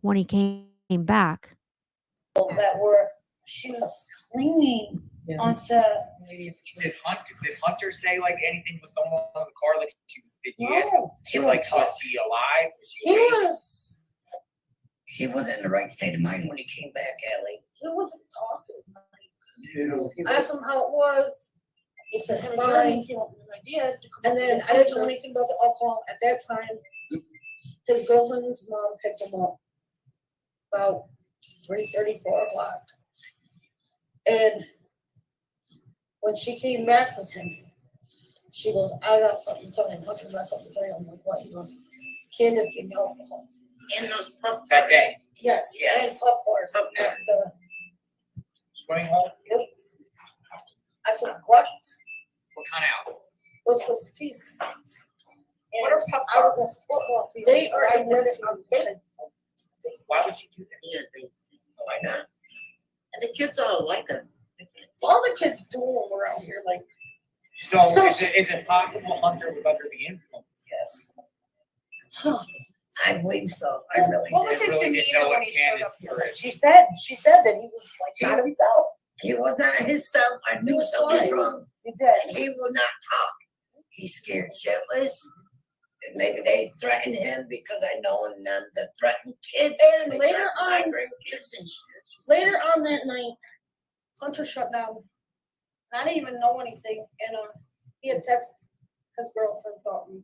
when he came back. That were, she was clinging onto. Did Hunter say like anything was going on in the car? Like did you ask No, him like was he alive? Was he awake? was, He wasn't in the right state of mind when he came back, Ellie. he wasn't talking. No. I asked him how it was. He said, fine. And then I didn't know anything about the alcohol at that time. His girlfriend's mom picked him up about 3:30, 4 o'clock. And when she came back with him, she goes, I got something to tell him. Hunter's got something to tell him. I'm like, what? He goes, Candace gave me alcohol. And those puff That day. Yes, Yes. and puff bars Puff at the. Swimming hole? I said, what? What kind of alcohol? What's supposed to tease? What are puff I was bars? a football field. They are identical. Why would you do that? Yeah, why not? And the kids all like them. All the kids do them around here, like, So is it possible Hunter was under the influence? Yes. huh. I believe so. I really What was did. his really didn't know demeanor what when he showed Candace up? did. She said that he was like not himself. He was not himself. I knew was something was fine. wrong. He did. And he will not talk. He's scared shitless. And maybe they threatened him because I know them to threaten kids. And They later threaten my on- grandkids and shit. Later on that night, Hunter shut down. And I didn't even know anything. And he had texted his girlfriend something.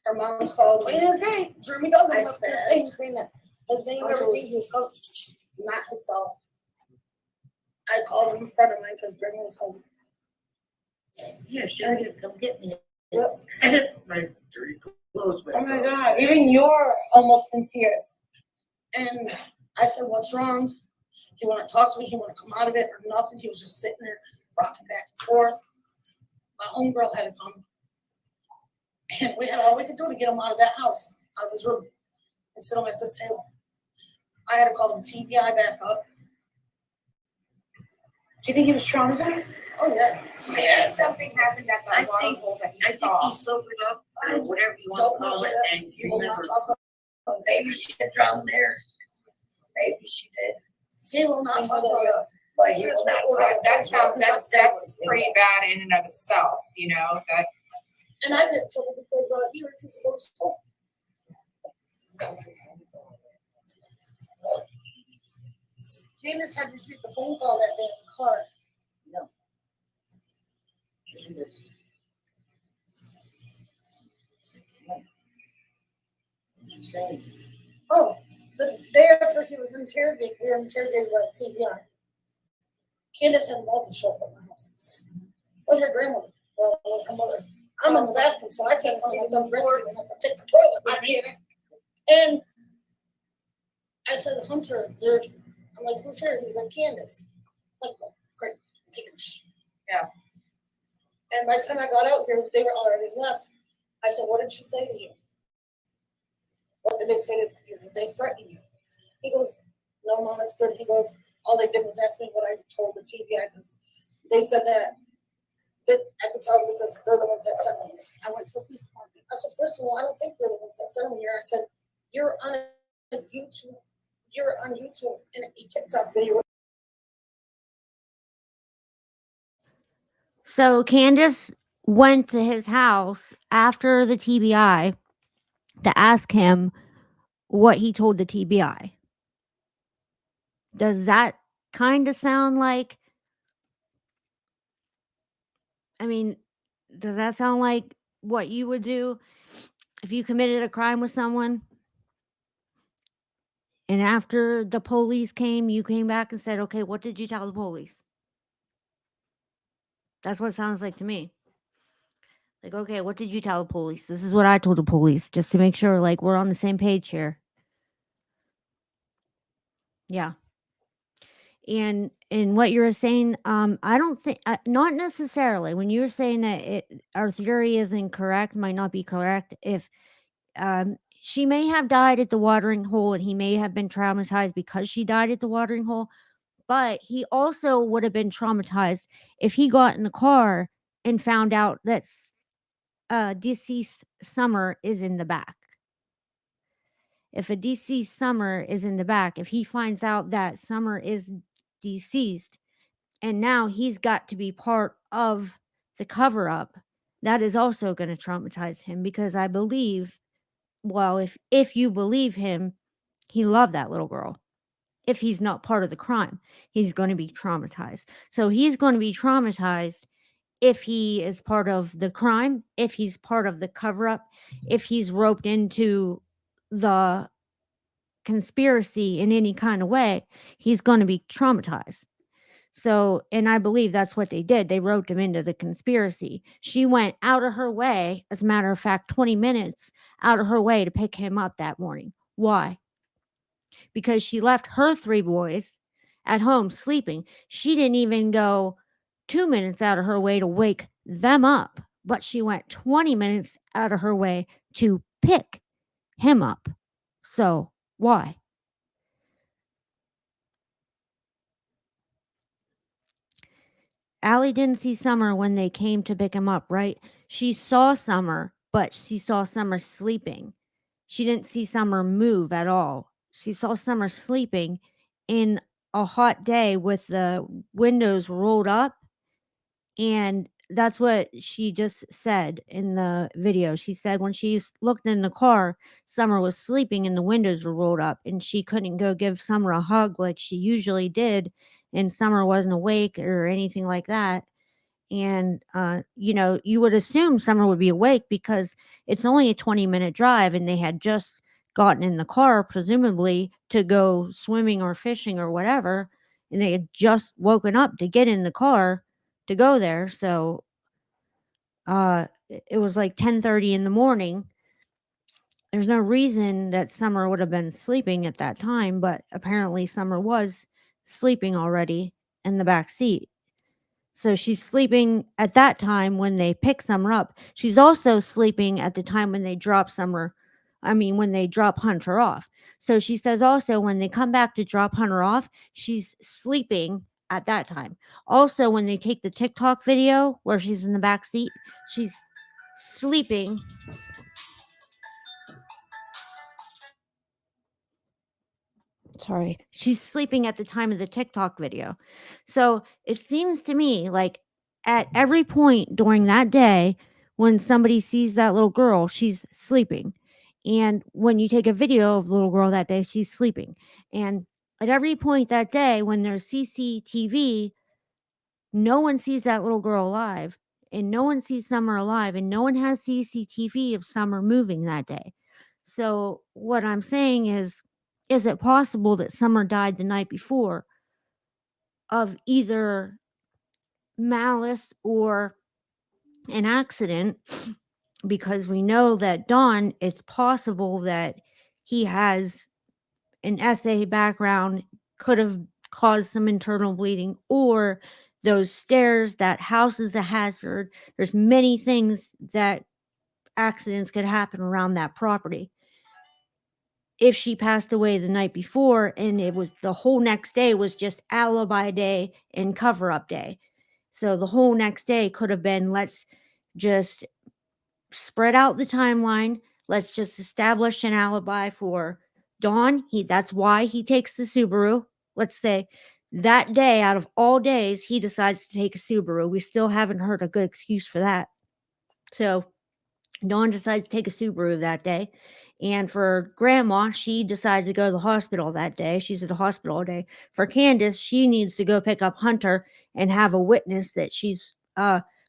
Her mom called me. His name, Jeremy Douglas. I said- His name, everything. He was not himself. I called him a friend of mine because Grandma was home. Yeah, sure. Come get me. Yep. My dirty clothes back. Oh my on. God! Even you're almost in tears. And I said, what's wrong? He wouldn't talk to me. He wouldn't come out of it or nothing. He was just sitting there rocking back and forth. My homegirl had to come. And we had all we could do to get him out of that house, out of his room, and sit him at this table. I had to call the TBI back up. Do you think he was traumatized? Oh, yeah. Do you think something happened at I the water think- hole that I he think saw? he sobered up, or whatever you want to call it, and He will not remembered. talk about it. Maybe she had drowned there. Maybe she did. He will not talk about it. But he will not talk. That's pretty bad in and of itself, you know, that. And I didn't tell him because he refused to go to school. Candace had received a phone call that day in the car. What you saying? Oh, the day after he was interrogated, we were interrogated by the TBI. Candace had lost the show from the house. With her grandmother, well, with her mother. I'm in the bathroom, so I can't see myself rescuing. I said, take the toilet, I'm in it. And I said, Hunter, I'm like, who's here? He's like, Candace. I'm like, oh, great, take a shit. Yeah. And by the time I got out here, they were already left. I said, what did she say to you? What did they say to you? Did they threaten you? He goes, no, Mom, it's good. He goes, all they did was ask me what I told the TBI because they said that I could tell because they're the ones that sent me here. I went to the police department. I said, first of all, I don't think they're the ones that sent me here. I said, you're on YouTube in a TikTok video. So Candace went to his house after the TBI to ask him what he told the TBI. Does that kind of sound like, I mean, does that sound like what you would do if you committed a crime with someone? And after the police came, you came back and said, okay, what did you tell the police? That's what it sounds like to me. Like, okay, what did you tell the police? This is what I told the police, just to make sure, like, we're on the same page here. Yeah. And what you were saying, I don't think, not necessarily. When you were saying that our theory isn't correct, might not be correct. If she may have died at the watering hole, and he may have been traumatized because she died at the watering hole, But he also would have been traumatized if he got in the car and found out that deceased Summer is in the back. If a deceased Summer is in the back, if he finds out that Summer is deceased and now he's got to be part of the cover up, that is also going to traumatize him, because I believe, well, if you believe him, he loved that little girl. If he's not part of the crime, he's going to be traumatized. So he's going to be traumatized if he is part of the crime, if he's part of the cover up, if he's roped into the conspiracy in any kind of way, he's going to be traumatized. So, and I believe that's what they did. They roped him into the conspiracy. She went out of her way, as a matter of fact, 20 minutes out of her way to pick him up that morning. Why? Because she left her 3 boys at home sleeping. She didn't even go 2 minutes out of her way to wake them up, but she went 20 minutes out of her way to pick him up. So, why? Allie didn't see Summer when they came to pick him up, right? She saw Summer, but she saw Summer sleeping. She didn't see Summer move at all. She saw Summer sleeping in a hot day with the windows rolled up. And that's what she just said in the video. She said when she looked in the car, Summer was sleeping and the windows were rolled up, and she couldn't go give Summer a hug like she usually did, and Summer wasn't awake or anything like that. And you would assume Summer would be awake because it's only a 20-minute drive, and they had just gotten in the car, presumably to go swimming or fishing or whatever, and they had just woken up to get in the car to go there. So it was like 10:30 in the morning. There's no reason that Summer would have been sleeping at that time, but apparently Summer was sleeping already in the back seat. So she's sleeping at that time when they pick Summer up. She's also sleeping at the time when they drop when they drop Hunter off. So she says also when they come back to drop Hunter off, she's sleeping at that time. Also, when they take the TikTok video where she's in the back seat, she's sleeping. Sorry. She's sleeping at the time of the TikTok video. So it seems to me like at every point during that day, when somebody sees that little girl, she's sleeping. And when you take a video of the little girl that day, she's sleeping. And at every point that day, when there's CCTV, no one sees that little girl alive, and no one sees Summer alive, and no one has CCTV of Summer moving that day. So what I'm saying is it possible that Summer died the night before of either malice or an accident? Because we know that Don, it's possible that he has an SA background, could have caused some internal bleeding, or those stairs, that house is a hazard. There's many things that accidents could happen around that property. If she passed away the night before and it was the whole next day was just alibi day and cover up day. So the whole next day could have been, let's just spread out the timeline. Let's just establish an alibi for Dawn. That's why he takes the Subaru. Let's say that day out of all days, he decides to take a Subaru. We still haven't heard a good excuse for that. So Dawn decides to take a Subaru that day. And for Grandma, she decides to go to the hospital that day. She's at the hospital all day. For Candace, she needs to go pick up Hunter and have a witness that she's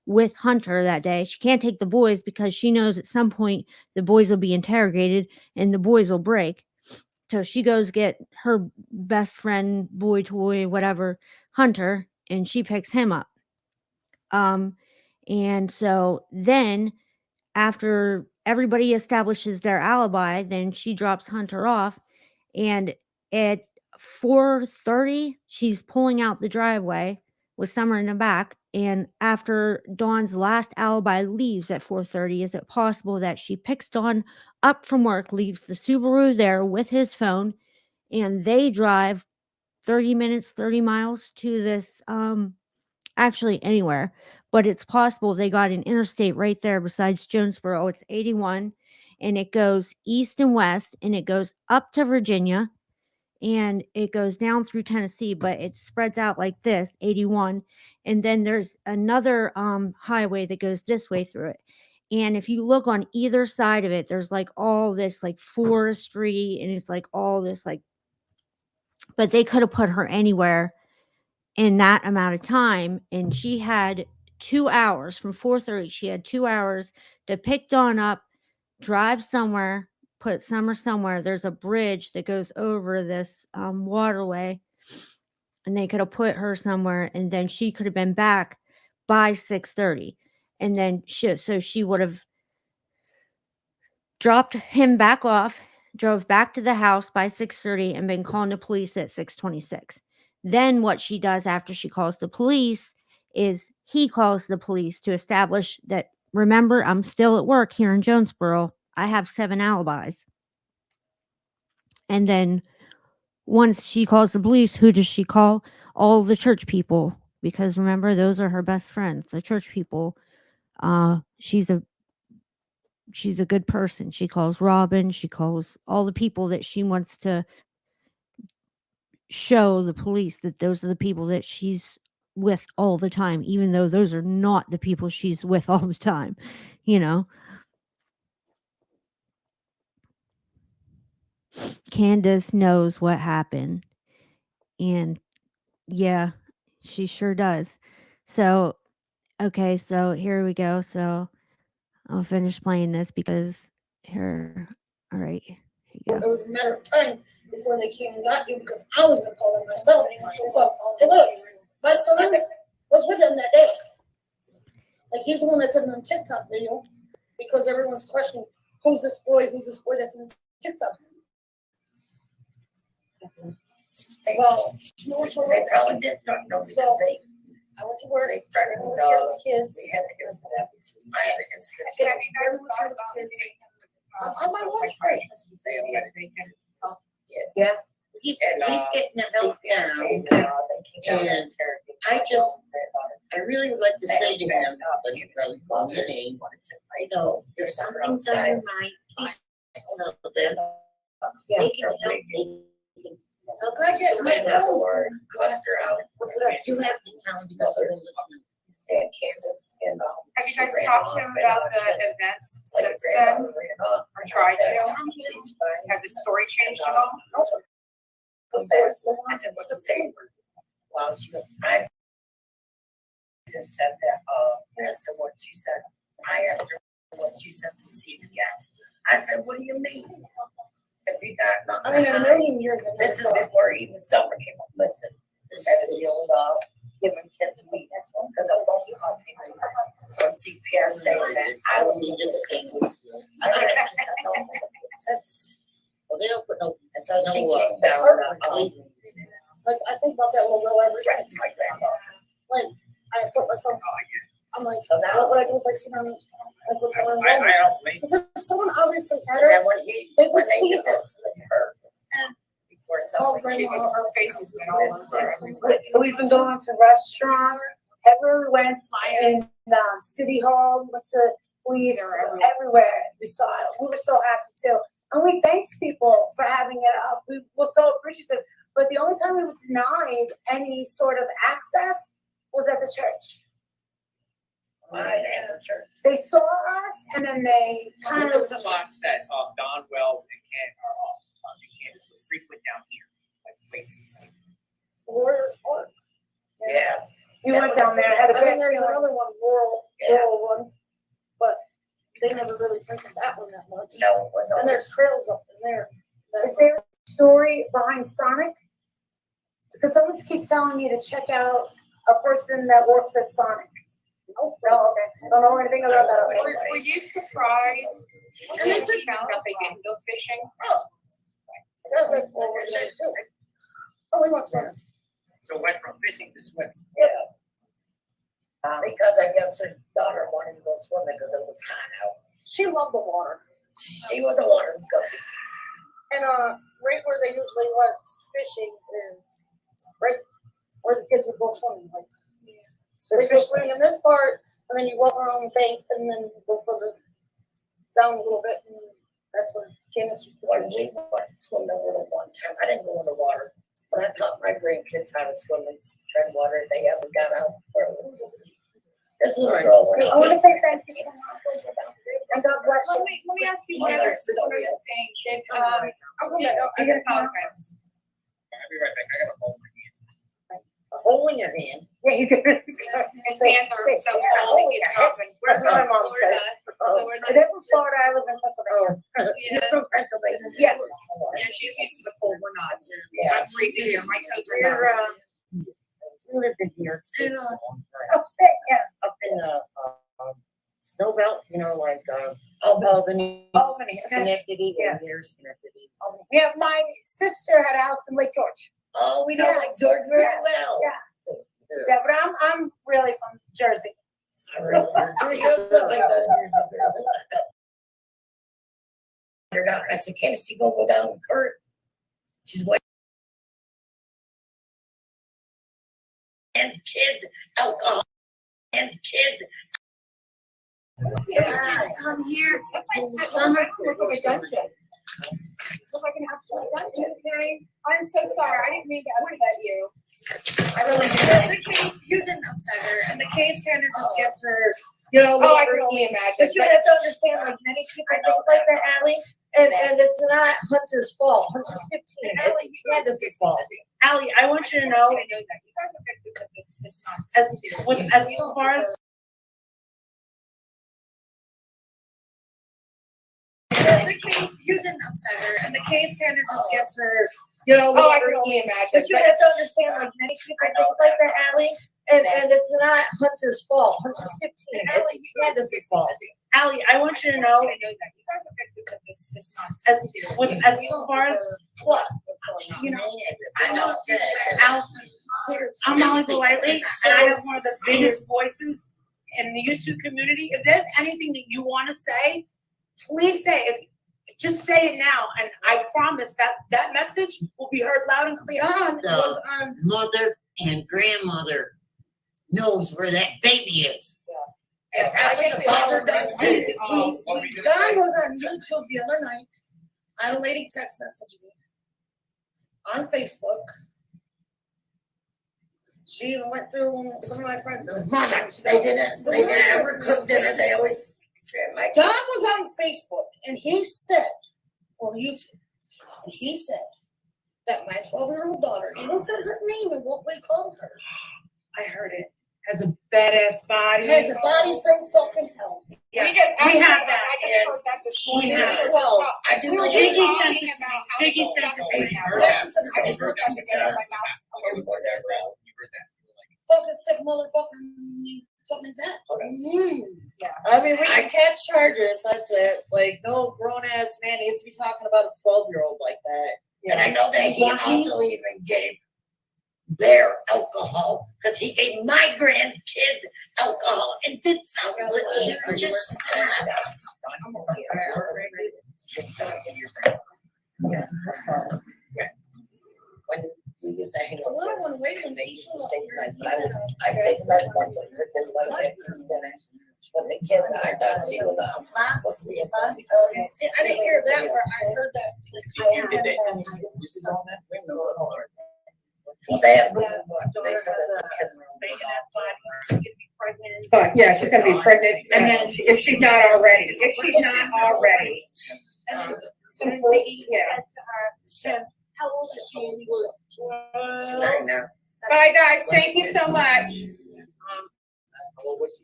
with Hunter that day. She can't take the boys because she knows at some point the boys will be interrogated and the boys will break. So she goes get her best friend, boy toy, whatever, Hunter, and she picks him up. And so then after everybody establishes their alibi, then she drops Hunter off, and at 4:30 she's pulling out the driveway with Summer in the back. And after Dawn's last alibi leaves at 4:30, is it possible that she picks Dawn up from work, leaves the Subaru there with his phone, and they drive 30 minutes, 30 miles to this, actually anywhere, but it's possible they got an interstate right there besides Jonesboro. It's 81 and it goes east and west and it goes up to Virginia and it goes down through Tennessee, but it spreads out like this, 81. And then there's another highway that goes this way through it. And if you look on either side of it, there's like all this like forestry and it's like all this like, but they could have put her anywhere in that amount of time. And she had 2 hours from 4:30. She had 2 hours to pick Dawn up, drive somewhere, put Summer somewhere. There's a bridge that goes over this waterway, and they could have put her somewhere, and then she could have been back by 6:30, and then she would have dropped him back off, drove back to the house by 6:30, and been calling the police at 6:26. Then what she does after she calls the police is he calls the police to establish that, remember, I'm still at work here in Jonesboro. I have 7 alibis. And then once she calls the police, who does she call? All the church people, because remember, those are her best friends, the church people. She's a good person. She calls Robin, she calls all the people that she wants to show the police that those are the people that she's with all the time, even though those are not the people she's with all the time, you know. Candace knows what happened. And yeah, she sure does. So, okay, so here we go. So I'll finish playing this because here, all right, here you It go. was a matter of time before they came and got you because I was gonna call them myself. So, hey, look, my son was with them that day. Like he's the one that's in the TikTok video because everyone's questioning who's this boy that's in the TikTok. Well, They probably did not know because they I went to work. they tried to with kids. they had an incident. I had an incident. Yeah, everyone's here with kids. On my lunch break. Yeah. He's getting that help now. And I really would like to say to him, but he probably called your name. I know, there's some things on your mind, please tell them. They can help me. I'm gonna get my phone. You have to tell them because they're listening. And Candace and Have you guys talked to him about the events since then, or tried to? Has his story changed at all? Because there's the ones said, that's what's the the same. Well, I just said that, as to what she said. I asked her what she said to CBS. I said, what do you mean? If you got I mean, a million years ago. this is before even someone came up, listen, this had to deal with, giving kids a meeting, because I'm going to call people from CPS saying that I will need to look at this. That's, well, they don't put no, and so she came down, Like, I think about that little girl every day. my grandma. Like, I put myself, I'm like, So now- what would I do if I see them, like, with someone I wrong? don't blame Because if someone obviously had And her, then when he, they when would they see did this with her, before all someone, grandma, her Faces went all over. We've been going to restaurants, everywhere we went, in, City Hall, went to police, They're everywhere, we saw it, we were so happy too. And we thanked people for having it up, we were so appreciative, but the only time we were denied any sort of access was at the church. right at the church. They saw us and then they kind What of. are the spots that Don Wells and Candace would frequent down here, like places? Warriors Park. Yeah. We went down there, had a I mean, great there's feeling. another one, rural one, but they never really frequent that one that much. No, it was. And there's trails up in there. Is there a story behind Sonic? Because someone keeps telling me to check out a person that works at Sonic. No, okay. I don't know anything about that. Were you surprised when you found out they didn't go fishing? That's like over there too. Oh, we went swimming. So it went from fishing to swimming. Yeah. Because I guess her daughter wanted to go swimming because it was hot out. She loved the water. She was a water go. And right where they usually went fishing is where the kids would go swimming, like. So if you're swimming in this part, and then you walk around the bank, and then you go further down a little bit, and that's where Candace used to When watch. we went to swim the river one time, I didn't go in the water, but I taught my grandkids how to swim in water. They haven't got out. This little girl went I want to out. say thank you. And God bless Let you. me ask you one other thing. Did, I'm gonna apologize. I'll be right back. I gotta hold my hands. A hole in your hand. Yeah, you can. His hands are so curly, he's dropping. That's what my mom Florida, said. so we're I not. live in Florida, I live in Pennsylvania. You're from Pennsylvania. Yeah. Yeah, she's used to the cold, we're not. Yeah. I'm freezing here, my toes are We're, numb. We lived in here. upstate, yeah. Up in the snow belt, you know, like Albany, Albany. Schenectady, Yeah. here, Schenectady. Yeah, my sister had a house in Lake George. Oh, we know Yes, like George very yes, well. Yeah, yeah, but I'm really from Jersey. I really do. You look like that. You're not. I said, Candace, you go down with Kurt. She's waiting. And kids, alcohol, and kids. Those kids come here in the summer. If I can absolutely, okay? I'm so sorry, I didn't mean to upset you. I really did. The case, you didn't upset her, and the case kind of just gets her, you know. Oh, I can only imagine. But you have to understand, like many people think like that, Ally, and it's not Hunter's fault. Hunter's 15. It's Candace's fault. Ally, I want you to know, I know that. You guys are good with this concept. as far as The case, you didn't upset her, and the case kind of just gets her, you know. oh, I can only imagine. But you have to understand, like many people think like that, Ally, and it's not Hunter's fault. Hunter's 15. It's Candace's fault. Ally, I want you to know, I know that. You guys are good with this concept. as far as what, you know, I know, Allison, I'm Molly Golightly, and I have one of the biggest voices in the YouTube community. If there's anything that you want to say, please say it. Just say it now, and I promise that message will be heard loud and clear. Don was on mother and grandmother knows where that baby is. And probably the father does too. Don was on YouTube the other night. I had a lady text message me on Facebook. She even went through some of my friends' mother. They didn't ever cook dinner. They always. Don was on Facebook and he said, or YouTube, and he said that my 12-year-old daughter even said her name and what we called her. I heard it. Has a badass body. Has a body from fucking hell. Yes, I we just have heard that. I just heard that this She's morning. Yeah. 12. I do We were know just Ziggy talking sent it to about me. how Ziggy so sent it to me. young. Yeah, she said I just heard that today in my mouth. everywhere there, bro. You heard that? You were like, Fucking sick motherfucker. Something's that. I mean, we can catch charges, that's it. Like, no grown-ass man needs to be talking about a 12-year-old like that. And I know that he also even gave their alcohol because he gave my grandkids alcohol and did something with just when you used to hang The out. little one, Waylon, They used to stay like I stayed like once and heard them like that. But the kid, I thought she was supposed to be a son. See, I didn't hear that where I heard that. did they have bruises on that? Well, they have, they said that the kid. But yeah, she's gonna be pregnant, and then if she's not already, So, yeah. How old is she? And he goes, I know. Bye, guys, thank you so much.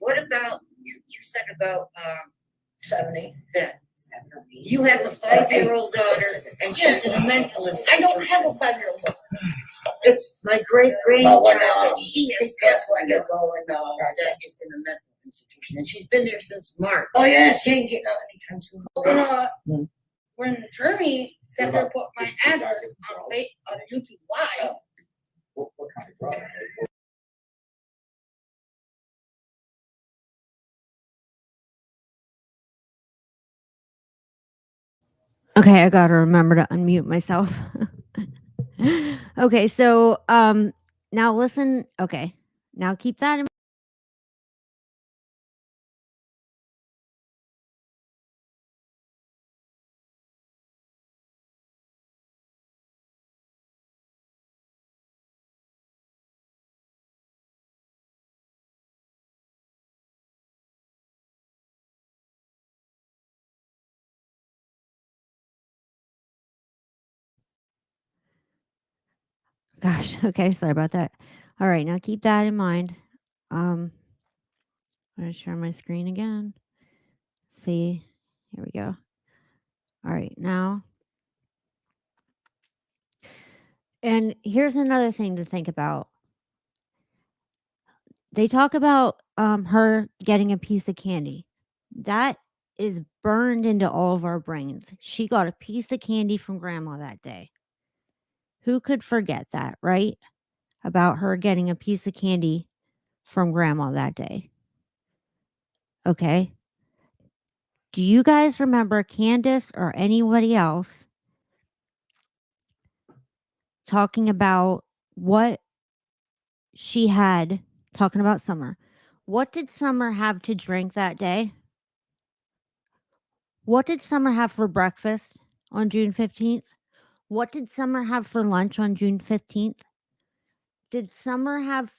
What about, you said about, 70, that you have a 5-year-old daughter and she's in a mental institution. I don't have a 5-year-old daughter. It's my great grandchild, and she's a guest one to go and that is in a mental institution, and she's been there since March. Oh, yeah, she ain't getting out anytime soon. When Jeremy said to put my address on YouTube Live, What kind of problem? Okay, I gotta remember to unmute myself. Okay, so Now listen, okay. Now keep that in Gosh, okay, sorry about that. All right, now keep that in mind. I'm going to share my screen again. See, here we go. All right, now. And here's another thing to think about. They talk about her getting a piece of candy. That is burned into all of our brains. She got a piece of candy from grandma that day. Who could forget that, right? About her getting a piece of candy from grandma that day. Okay. Do you guys remember Candace or anybody else talking about what she had, talking about Summer? What did Summer have to drink that day? What did Summer have for breakfast on June 15th? What did Summer have for lunch on June 15th? Did Summer have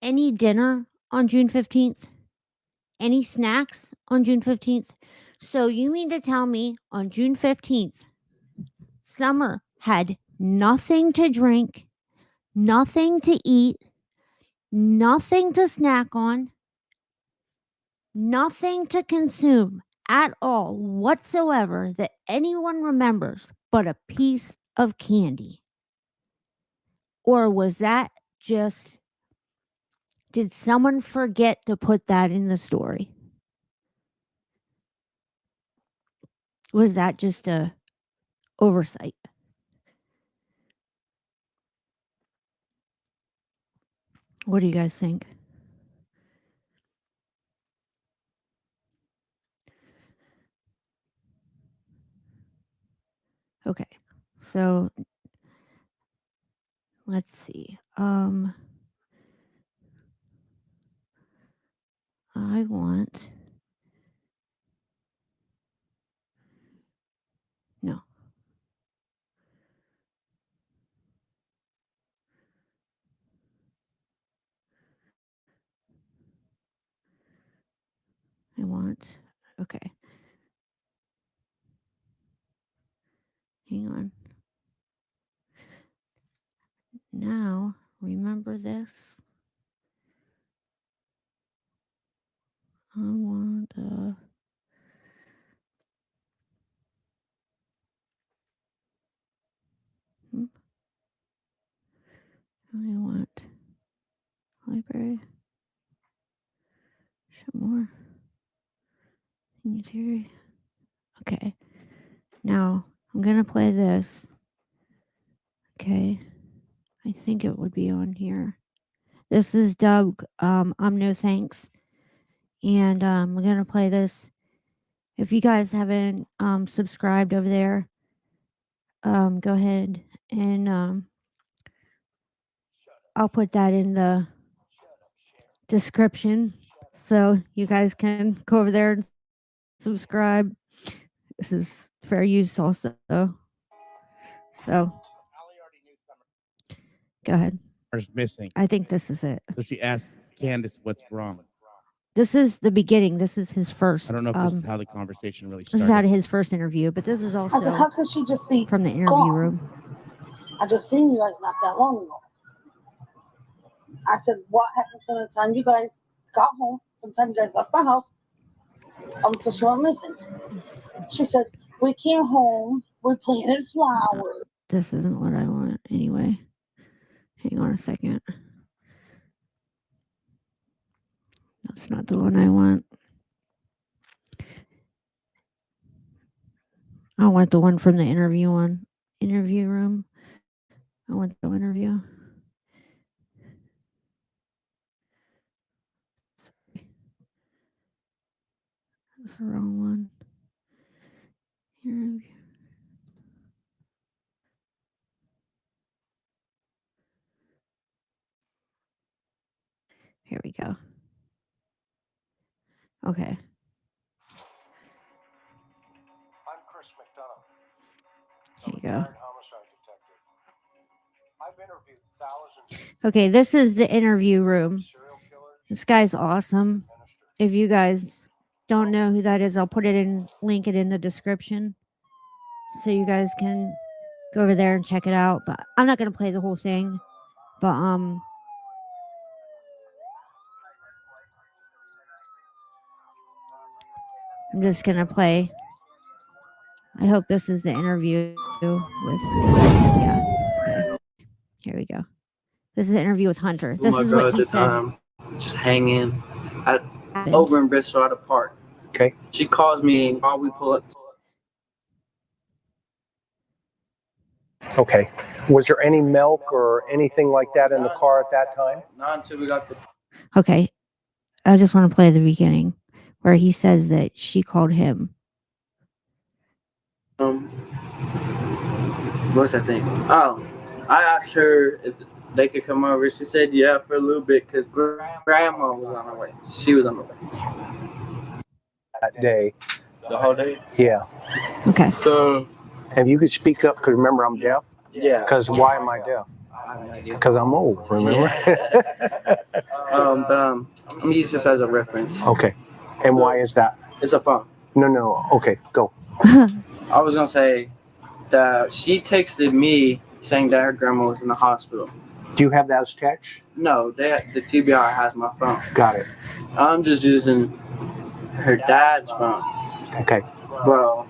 any dinner on June 15th? Any snacks on June 15th? So you mean to tell me on June 15th, Summer had nothing to drink, nothing to eat, nothing to snack on, nothing to consume at all whatsoever that anyone remembers but a piece of candy? Or was that just, did someone forget to put that in the story? Was that just a oversight? What do you guys think? Okay. So let's see. I want no. I want okay. Hang on. Now, remember this? I want I want library. Some more. Unitary. Okay. Now, I'm going to play this. Okay. I think it would be on here. This is Doug. I'm No Thanks. And we're going to play this. If you guys haven't subscribed over there, go ahead and I'll put that in the description so you guys can go over there and subscribe. This is fair use also. So go ahead. Missing. I think this is it. So she asked Candace what's wrong. This is the beginning. This is his first. I don't know if this is how the conversation really This is out started. of his first interview, but this is I said, also how could she just be from the interview gone? room. I just seen you guys not that long ago. I said, what happened from the time you guys got home, from the time you guys left my house, until she went missing? She said, we came home, we planted flowers. This isn't what I want anyway. Hang on a second. That's not the one I want. I want the one from the interview room. I want the interview. Sorry. That's the wrong one. Interview. Here we go. Okay. I'm Chris McDonough. Here you go. Retired homicide detective. I've interviewed thousands Okay, this is the interview of room. serial killers This guy's awesome. and ministers. If you guys don't know who that is, I'll put it in, link it in the description so you guys can go over there and check it out. But I'm not gonna play the whole thing. But I'm just gonna play. I hope this is the interview with okay. Here we go. This is the interview with Hunter. This my is girl what at he the said. time, just hanging at happened. over in Bristol at a park. Okay. She calls me while we pull up. Okay. Was there any milk or anything like that in the car at that time? Not until we got the. Okay. I just want to play the beginning where he says that she called him. What's that thing? Oh, I asked her if they could come over. She said yeah for a little bit because grandma was on her way. She was on her way. That day. The whole day? Yeah. Okay. So. And you could speak up because remember I'm deaf. Yeah. Because why am I deaf? I have no idea. Because I'm old, remember? I'm used this as a reference. Okay. And why is that? It's a phone. No. Okay, go. I was gonna say that she texted me saying that her grandma was in the hospital. Do you have those texts? No, the TBR has my phone. Got it. I'm just using her dad's phone. Okay. Bro.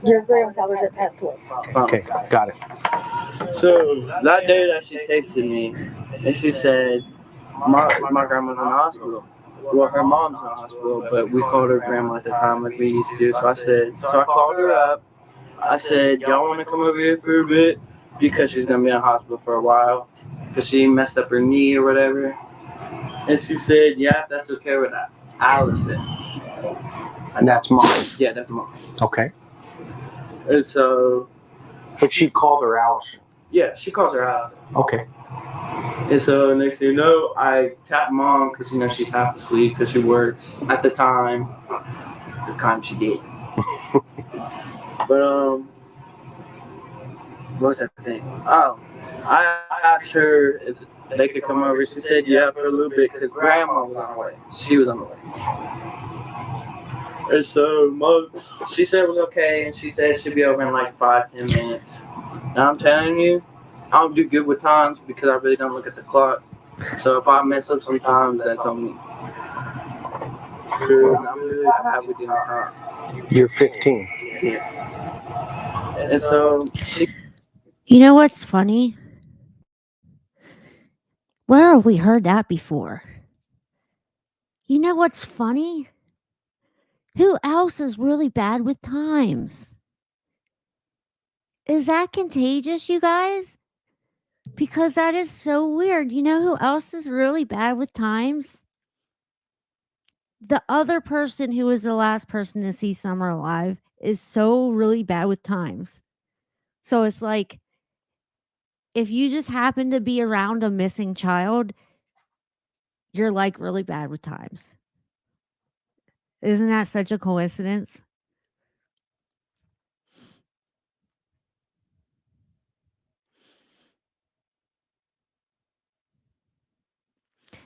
Your grandfather just passed away. Okay, got it. So that day that she texted me, and she said, my grandma's in the hospital. Well, her mom's in the hospital, but we called her grandma at the time like we used to. So I called her up. I said, y'all want to come over here for a bit? Because she's going to be in the hospital for a while. Because she messed up her knee or whatever. And she said, yeah, if that's okay with that. Allison. And that's mom. Yeah, that's mom. Okay. And so. But she called her Allison. Yeah, she calls her Allison. Okay. And so next thing you know, I tapped mom because she's half asleep because she works at the time she did. But what's that thing? Oh, I asked her if they could come over. She said yeah for a little bit because grandma was on the way. She was on the way. And so mom, she said it was okay, and she said she'd be over in like 5-10 minutes. And I'm telling you, I don't do good with times because I really don't look at the clock. So if I mess up sometimes, that's on me. Because I'm really bad with doing times. You're 15. Yeah. And so she. You know what's funny? Where have we heard that before? You know what's funny? Who else is really bad with times? Is that contagious, you guys? Because that is so weird. You know who else is really bad with times? The other person who was the last person to see Summer alive is so really bad with times. So it's like, if you just happen to be around a missing child, you're like really bad with times. Isn't that such a coincidence?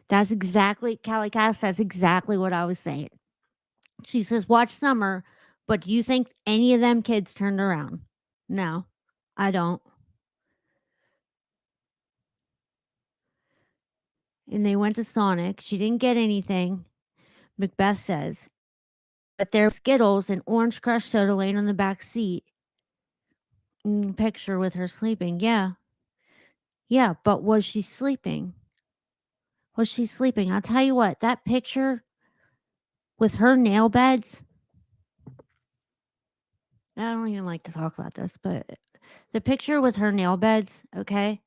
That's exactly, Callie Cass, that's exactly what I was saying. She says, watch Summer, but do you think any of them kids turned around? No, I don't. And they went to Sonic. She didn't get anything, Macbeth says. But there were Skittles and Orange Crush soda laying on the back seat. Picture with her sleeping. Yeah. Yeah, but was she sleeping? Was she sleeping? I'll tell you what, that picture with her nail beds. I don't even like to talk about this, but the picture with her nail beds, okay?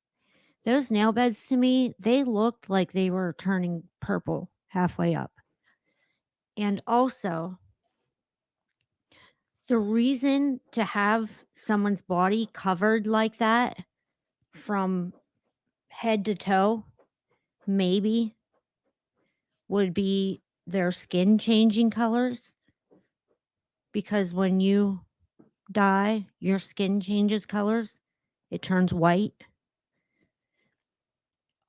Those nail beds to me, they looked like they were turning purple halfway up. And also, the reason to have someone's body covered like that from head to toe, maybe, would be their skin changing colors, because when you die, your skin changes colors. It turns white.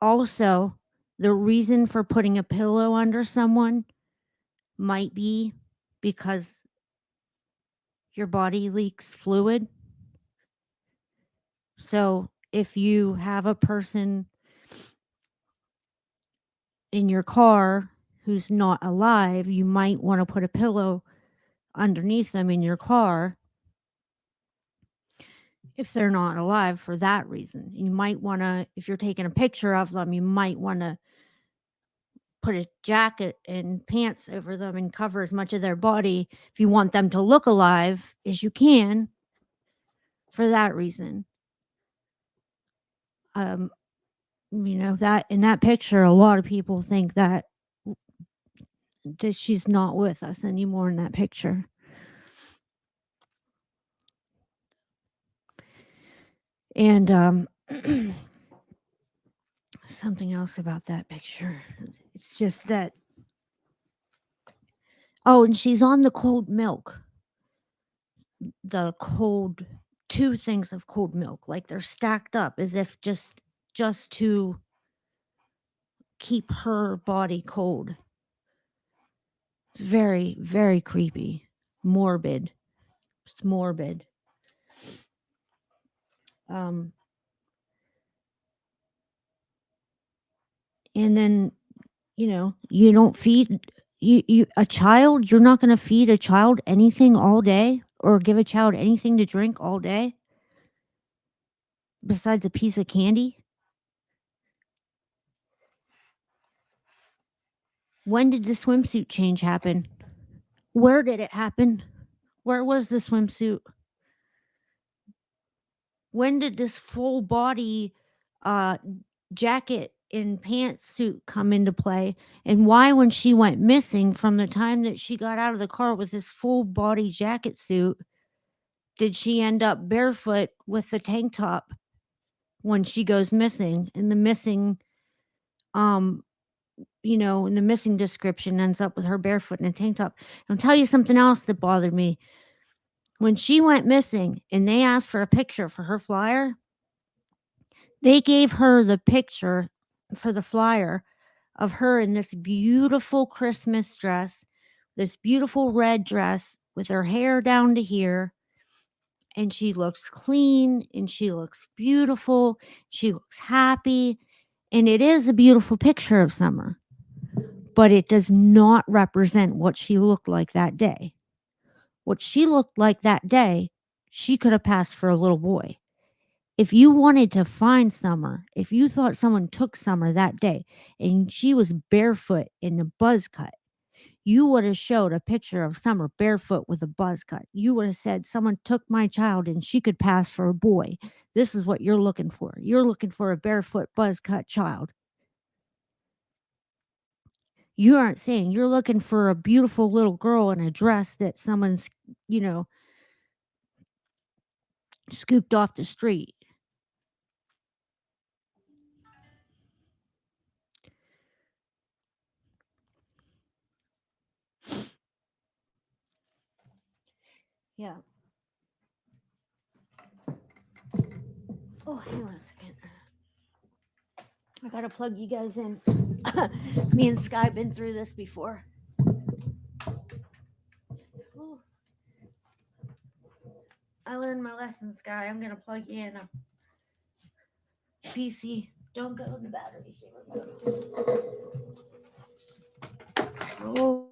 Also, the reason for putting a pillow under someone might be because your body leaks fluid. So if you have a person in your car who's not alive, you might want to put a pillow underneath them in your car if they're not alive for that reason. You might want to, if you're taking a picture of them, you might want to put a jacket and pants over them and cover as much of their body if you want them to look alive as you can for that reason. That in that picture, a lot of people think that she's not with us anymore in that picture. And something else about that picture. It's just that. Oh, and she's on the cold milk. The cold, two things of cold milk, like they're stacked up as if just to keep her body cold. It's very, very creepy, morbid. It's morbid. And then, you don't feed a child. You're not going to feed a child anything all day, or give a child anything to drink all day besides a piece of candy. When did the swimsuit change happen? Where did it happen? Where was the swimsuit? When did this full body jacket and pantsuit come into play? And why, when she went missing, from the time that she got out of the car with this full body jacket suit, did she end up barefoot with the tank top when she goes missing? And the missing, in the missing description ends up with her barefoot in a tank top. I'll tell you something else that bothered me. When she went missing and they asked for a picture for her flyer, they gave her the picture for the flyer of her in this beautiful Christmas dress, this beautiful red dress with her hair down to here. And she looks clean and she looks beautiful. She looks happy. And it is a beautiful picture of Summer, but it does not represent what she looked like that day. What she looked like that day, she could have passed for a little boy. If you wanted to find Summer, if you thought someone took Summer that day and she was barefoot in a buzz cut, you would have showed a picture of Summer barefoot with a buzz cut. You would have said, someone took my child and she could pass for a boy. This is what you're looking for. You're looking for a barefoot buzz cut child. You aren't saying you're looking for a beautiful little girl in a dress that someone's, scooped off the street. Yeah. Oh, hang on a second. I gotta plug you guys in. Me and Sky been through this before. Ooh. I learned my lesson, Sky. I'm gonna plug you in a PC. Don't go in the battery saver mode. Oh.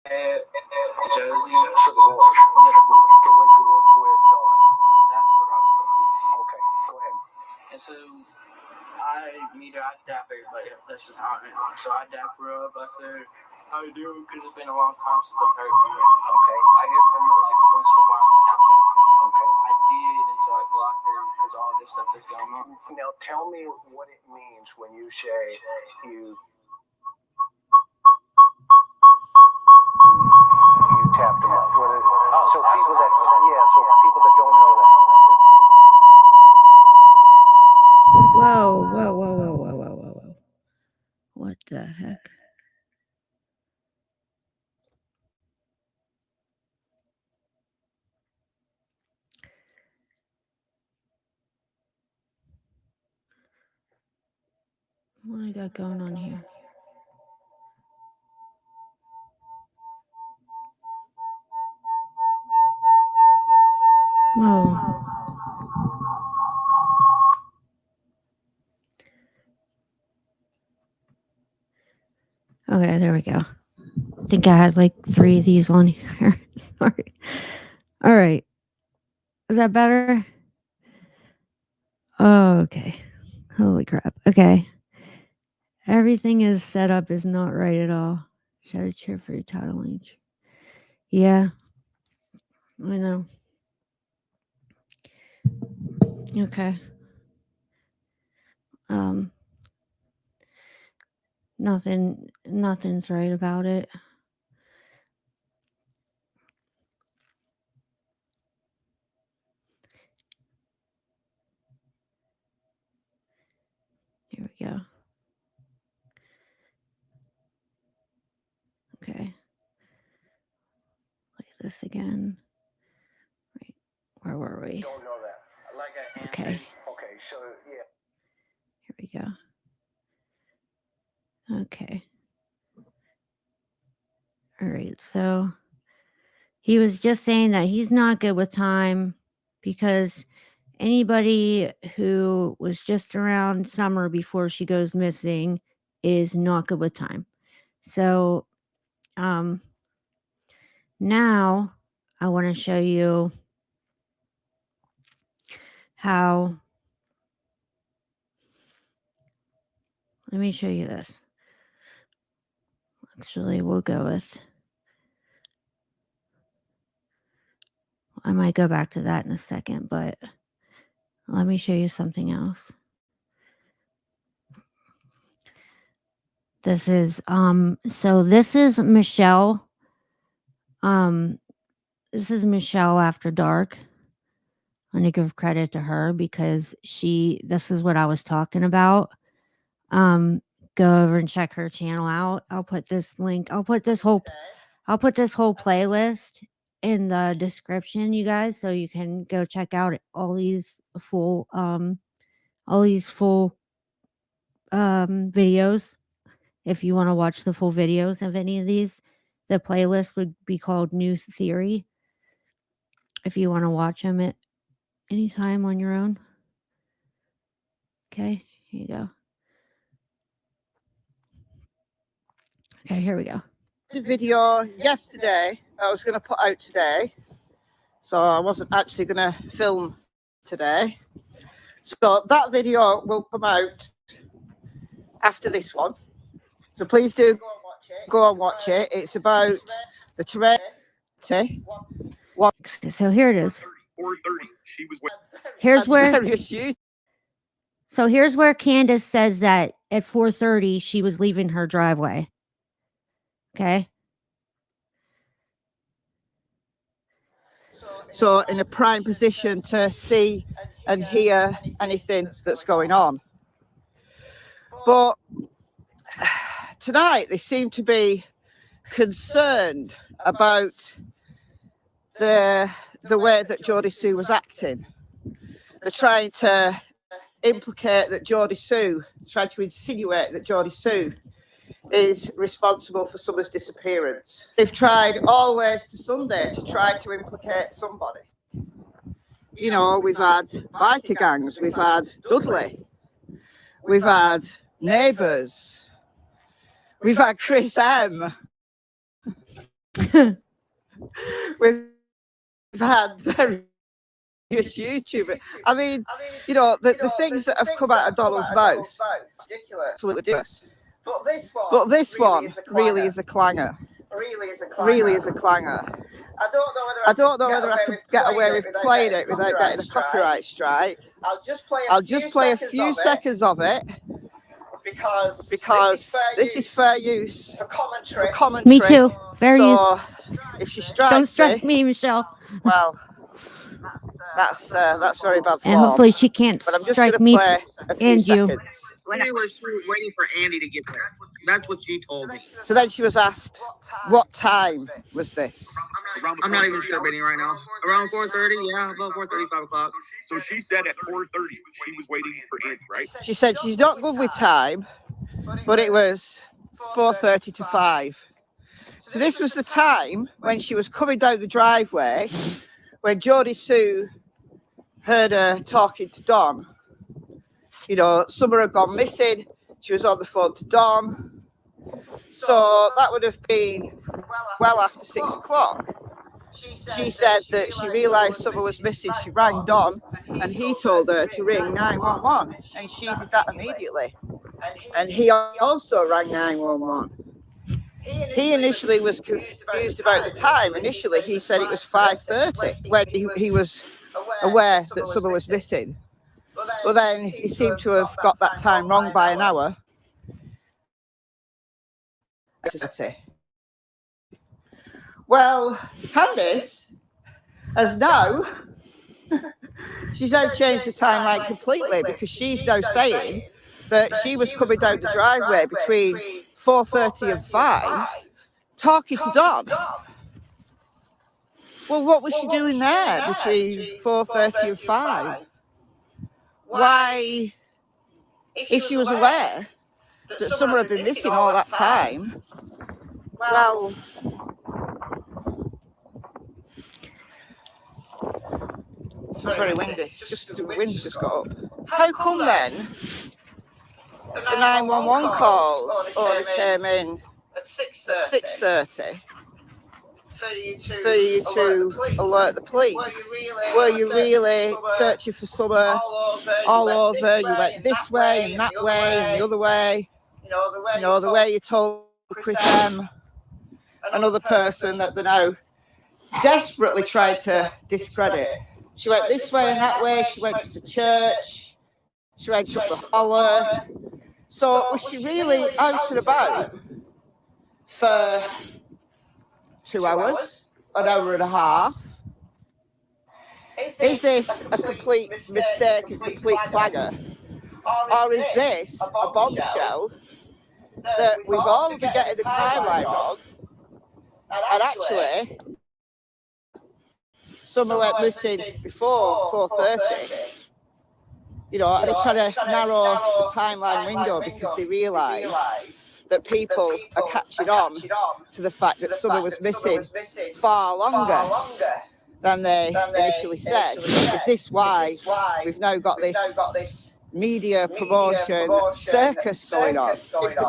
Jersey. So the boy. They went to work with Dawn. That's where I was thinking. Okay, go ahead. And so I meet her, I dap everybody up. That's just how I am. So I dap her up. I said, how you doing? Because it's been a long time since I've heard from her. Okay, I hear from her like once in a while on Snapchat. okay. I did until I blocked her because all this stuff that's going on. Now tell me what it means when you say you tapped them up. So people that don't know that. Whoa, whoa, whoa, whoa, whoa, whoa, whoa, whoa. What the heck? What do I got going on here? Whoa. Okay, there we go. I think I had like 3 of these on here. Sorry. All right. Is that better? Oh, okay. Holy crap. Okay. Everything is set up is not right at all. Should I cheer for your title link? Yeah. I know. Okay. Nothing's right about it. Here we go. Okay. Play this again. Right. Where were we? Don't know that. Like I Okay. Okay, so yeah. Here we go. Okay. All right. So he was just saying that he's not good with time because anybody who was just around Summer before she goes missing is not good with time. So now I want to show you how. Let me show you this. Actually, we'll go with. I might go back to that in a second, but let me show you something else. This is so this is Michelle. This is Michelle After Dark. I'm gonna give credit to her because this is what I was talking about. Go over and check her channel out. I'll put this link. I'll put this whole playlist in the description, you guys, so you can go check out all these full videos. If you want to watch the full videos of any of these, the playlist would be called New Theory. If you want to watch them at any time on your own. Okay, here you go. Okay, here we go. The video yesterday I was going to put out today, so I wasn't actually going to film today. So that video will come out after this one. So please do go and watch it. It's about the Serenity. So here it is. 4:30. She was Here's where Candace says that at 4:30 she was leaving her driveway. Okay. So in a prime position to see and hear anything that's going on. But tonight they seem to be concerned about the way that Geordie Sue was acting. They're trying to implicate that Geordie Sue, trying to insinuate that Geordie Sue is responsible for Summer's disappearance. They've tried always to Sunday to try to implicate somebody. You know, we've had biker gangs, we've had Dudley, we've had neighbours, we've had Chris M. We've had various YouTubers. I mean, you know, the things that have come out of Donald's mouth, absolutely ridiculous. But this one really is a clanger. Really is a clanger. I don't know whether I could get away with playing it without getting a copyright strike. I'll just play a few seconds of it because this is fair use for commentary. Me too. Fair use. So if she strikes Don't strike me, Michelle. well, that's very bad form. And hopefully she can't But I'm just strike going to me play a few and you. seconds. Anyway, she was waiting for Andy to get there. That's what she told me. So then she was asked, what time was this? I'm not even sure, Benny, right now. Around 4:30, yeah, about 4:30, 5 o'clock. So she said at 4:30 she was waiting for Andy, right? She said she's not good with time, but it was 4:30 to 5. So this was the time when she was coming down the driveway when Jodie Sue heard her talking to Don. You know, Summer had gone missing. She was on the phone to Don. So that would have been well after 6 o'clock. She said that she realised Summer was missing. She rang Don and he told her to ring 911. And she did that immediately. And he also rang 911. He initially was confused about the time. Initially, he said it was 5:30 when he was aware that Summer was missing. But then he seemed to have got that time wrong by an hour. Well, Candice has now, she's now changed the timeline completely because she's now saying that she was coming down the driveway between 4:30 and 5 talking to Don. Well, what was she doing there between 4:30 and 5? Why, if she was aware that Summer had been missing all that time, well, it's very windy. Just the wind's just got up. How come then the 911 calls only came in at 6:30 for you to alert the police? Were you really searching for Summer all over? You went this way and that way and the other way. You know, the way you told Chris M, another person that they're now desperately trying to discredit. She went this way and that way. She went to the church. She went up the holler. So was she really out and about for 2 hours, an hour and a half? Is this a complete mistake, a complete clanger? Or is this a bombshell that we've all been getting the timeline wrong? And actually, Summer went missing before 4:30. You know, and they're trying to narrow the timeline window because they realise that people are catching on to the fact that Summer was missing far longer than they initially said. Is this why we've now got this media promotion circus going on? If the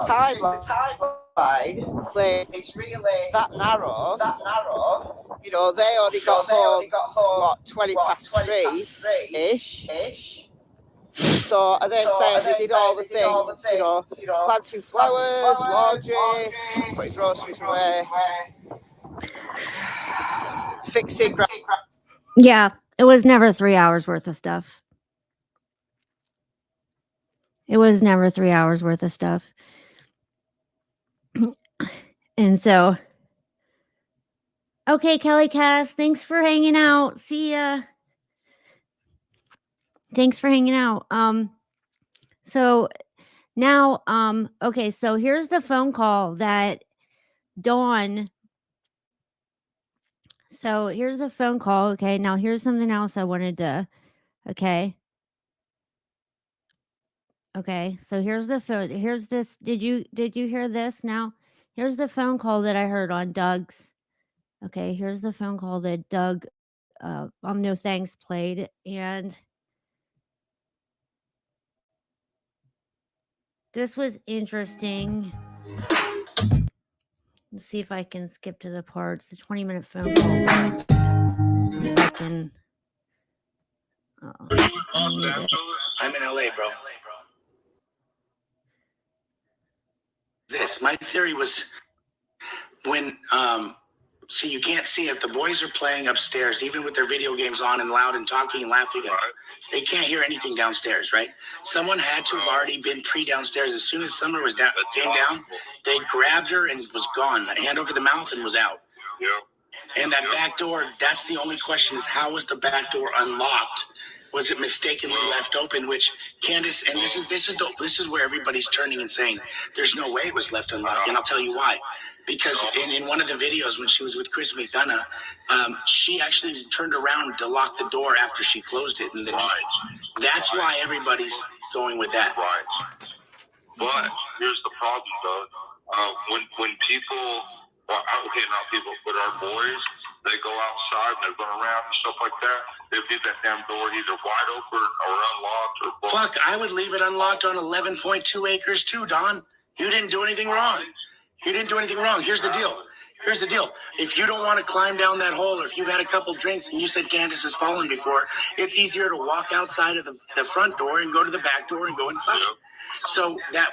timeline is really that narrow, you know, they only got home, what, 20 past 3-ish? So are they saying they did all the things, you know, planting flowers, laundry, putting groceries away, fixing... Yeah, it was never 3 hours worth of stuff. It was never 3 hours worth of stuff. And so, okay, Kelly Cass, thanks for hanging out. See ya. Thanks for hanging out. So now, okay, so here's the phone call that Dawn. So here's the phone call. Okay, now here's something else I wanted to. Okay. Okay, so here's the phone. Here's this. Did you hear this now? Here's the phone call that I heard on Doug's. Okay, here's the phone call that Doug No Thanks played. And this was interesting. Let's see if I can skip to the parts. The 20-minute phone call. If I can. I'm in LA, bro. My theory was when, so you can't see it. The boys are playing upstairs, even with their video games on and loud and talking and laughing. They can't hear anything downstairs, right? Someone had to have already been downstairs. As soon as Summer was came down, they grabbed her and was gone. Hand over the mouth and was out. And that back door, that's the only question is how was the back door unlocked? Was it mistakenly left open? Which Candace, and this is where everybody's turning and saying, there's no way it was left unlocked. And I'll tell you why. Because in one of the videos when she was with Chris McDonough, she actually turned around to lock the door after she closed it. And then that's why everybody's going with that. Right. But here's the problem, though. When people, well, okay, not people, but our boys, they go outside and they're going around and stuff like that. They leave that damn door either wide open or unlocked or both. Fuck, I would leave it unlocked on 11.2 acres too, Don. You didn't do anything wrong. You didn't do anything wrong. Here's the deal. If you don't want to climb down that hole, or if you've had a couple drinks and you said Candace has fallen before, it's easier to walk outside of the front door and go to the back door and go inside. So that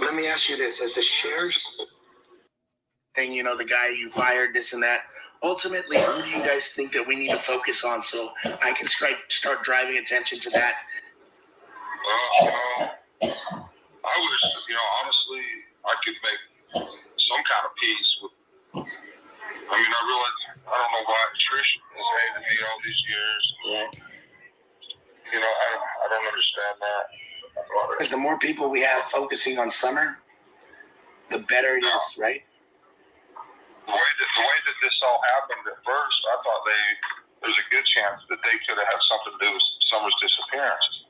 let me ask you this. As the sheriff's thing, you know, the guy you fired, this and that, ultimately, who do you guys think that we need to focus on so I can start driving attention to that? I wish, honestly, I could make some kind of peace with. I mean, I realize I don't know why Trish has hated me all these years. I don't understand that. Because the more people we have focusing on Summer, the better it is, right? The way that this all happened at first, I thought there's a good chance that they could have had something to do with Summer's disappearance.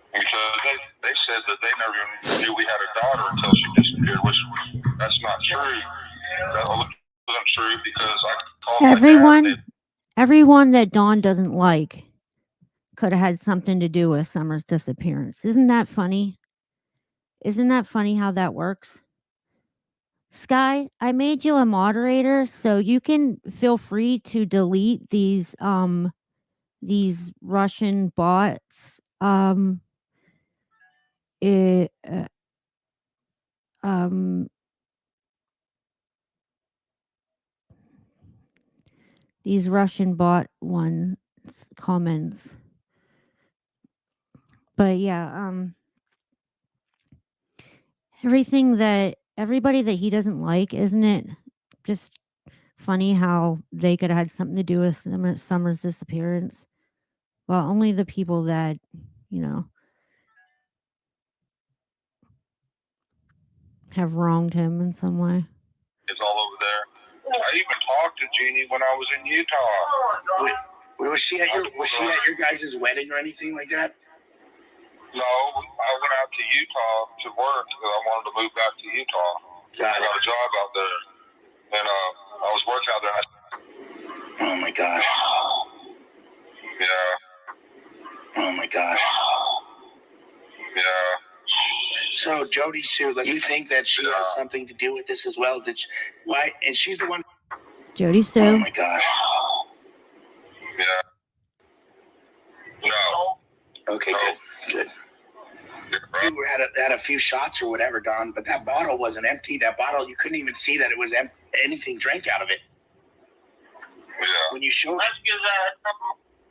Because they said that they never even knew we had a daughter until she disappeared, which that's not true. That wasn't true because I called everyone that Dawn doesn't like could have had something to do with Summer's disappearance. Isn't that funny? Isn't that funny how that works? Sky, I made you a moderator, so you can feel free to delete these Russian bots. These Russian bot comments. But yeah, everybody that he doesn't like, isn't it just funny how they could have had something to do with Summer's disappearance? Well, only the people that, have wronged him in some way. It's all over there. I even talked to Jeannie when I was in Utah. Was she at your guys' wedding or anything like that? No, I went out to Utah to work because I wanted to move back to Utah. I got a job out there, and I was working out there. Oh my gosh. Yeah. Oh my gosh. Yeah. So Jody Sue, you think that she has something to do with this as well? Why? And she's the one. Jody Sue. Oh my gosh. Yeah. No. Okay, good. You had a few shots or whatever, Don, but that bottle wasn't empty. That bottle, you couldn't even see that it was anything drank out of it. Yeah. When you showed. That's because I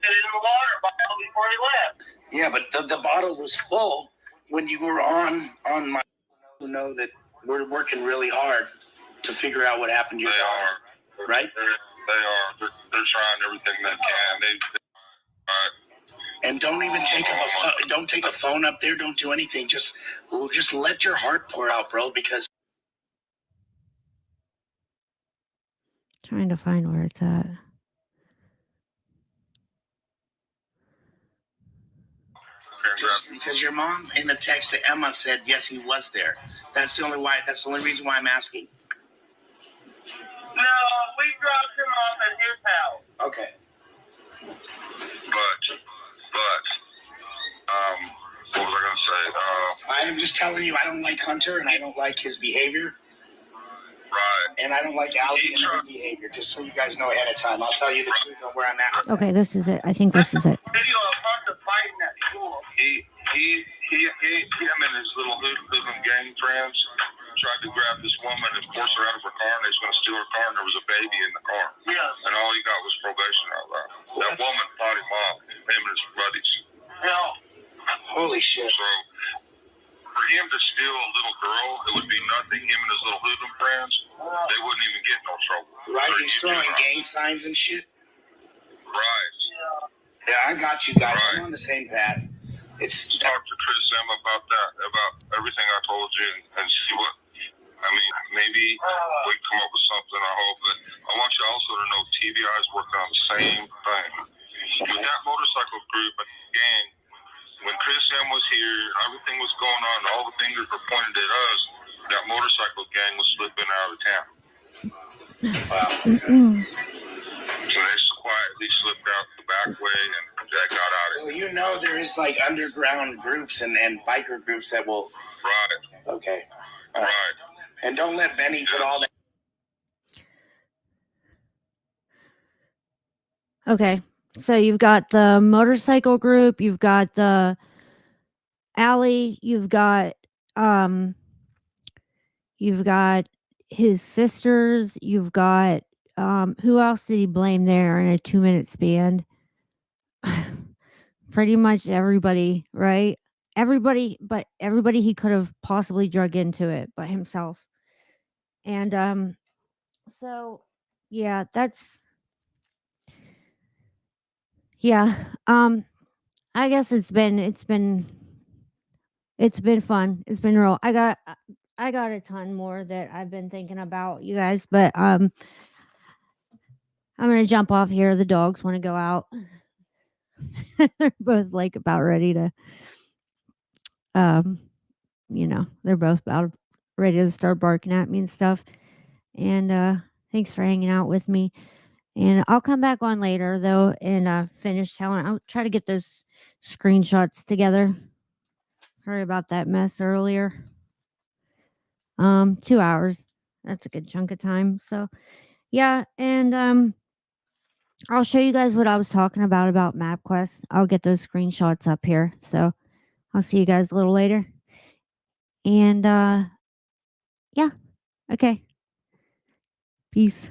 put it in the water bottle before he left. Yeah, but the bottle was full when you were on my. You know that we're working really hard to figure out what happened to your daughter, right? They are. They're trying everything they can. And don't even take a phone up there. Don't do anything. Just let your heart pour out, bro. Because trying to find where it's at. Because your mom in a text to Emma said yes, he was there. That's the only reason why I'm asking. No, we dropped him off at his house. Okay. But, what was I gonna say? I am just telling you, I don't like Hunter and I don't like his behavior. Right. And I don't like Allie and her behavior, just so you guys know ahead of time. I'll tell you the truth on where I'm at. Okay, this is it. I think this is it. Video of Hunter fighting at school. Him and his little hoodlum gang friends tried to grab this woman and force her out of her car, and they was going to steal her car, and there was a baby in the car. Yes. And all he got was probation out of that. That woman fought him off, him and his buddies. Yeah. Holy shit. So, for him to steal a little girl, it would be nothing. Him and his little hoodlum friends, they wouldn't even get no trouble. Right, he's throwing gang signs and shit. Right. Yeah, I got you guys. Right. I'm on the same path. It's talk to Chris M about that, about everything I told you, and see what. I mean, maybe we come up with something. I hope, but I want you also to know TBI is working on the same thing. With that motorcycle group and gang, when Chris M was here, everything was going on. All the fingers were pointed at us. That motorcycle gang was slipping out of town. wow. So they quietly slipped out the back way, and that got out of Well, you know there is like underground groups and biker groups that will. Right. Okay. Right. And don't let Benny put all that. Okay, so you've got the motorcycle group, you've got the alley, you've got his sisters, you've got who else did he blame there in a 2-minute span? Pretty much everybody, right? Everybody he could have possibly drug into it but himself. And so yeah, that's yeah. I guess it's been fun. It's been real. I got a ton more that I've been thinking about, you guys, but I'm gonna jump off here. The dogs want to go out. They're both like about ready to they're both about ready to start barking at me and stuff. And thanks for hanging out with me. And I'll come back on later though and finish telling. I'll try to get those screenshots together. Sorry about that mess earlier. 2 hours. That's a good chunk of time. So yeah, and I'll show you guys what I was talking about MapQuest. I'll get those screenshots up here. So I'll see you guys a little later. And yeah. Okay. Peace.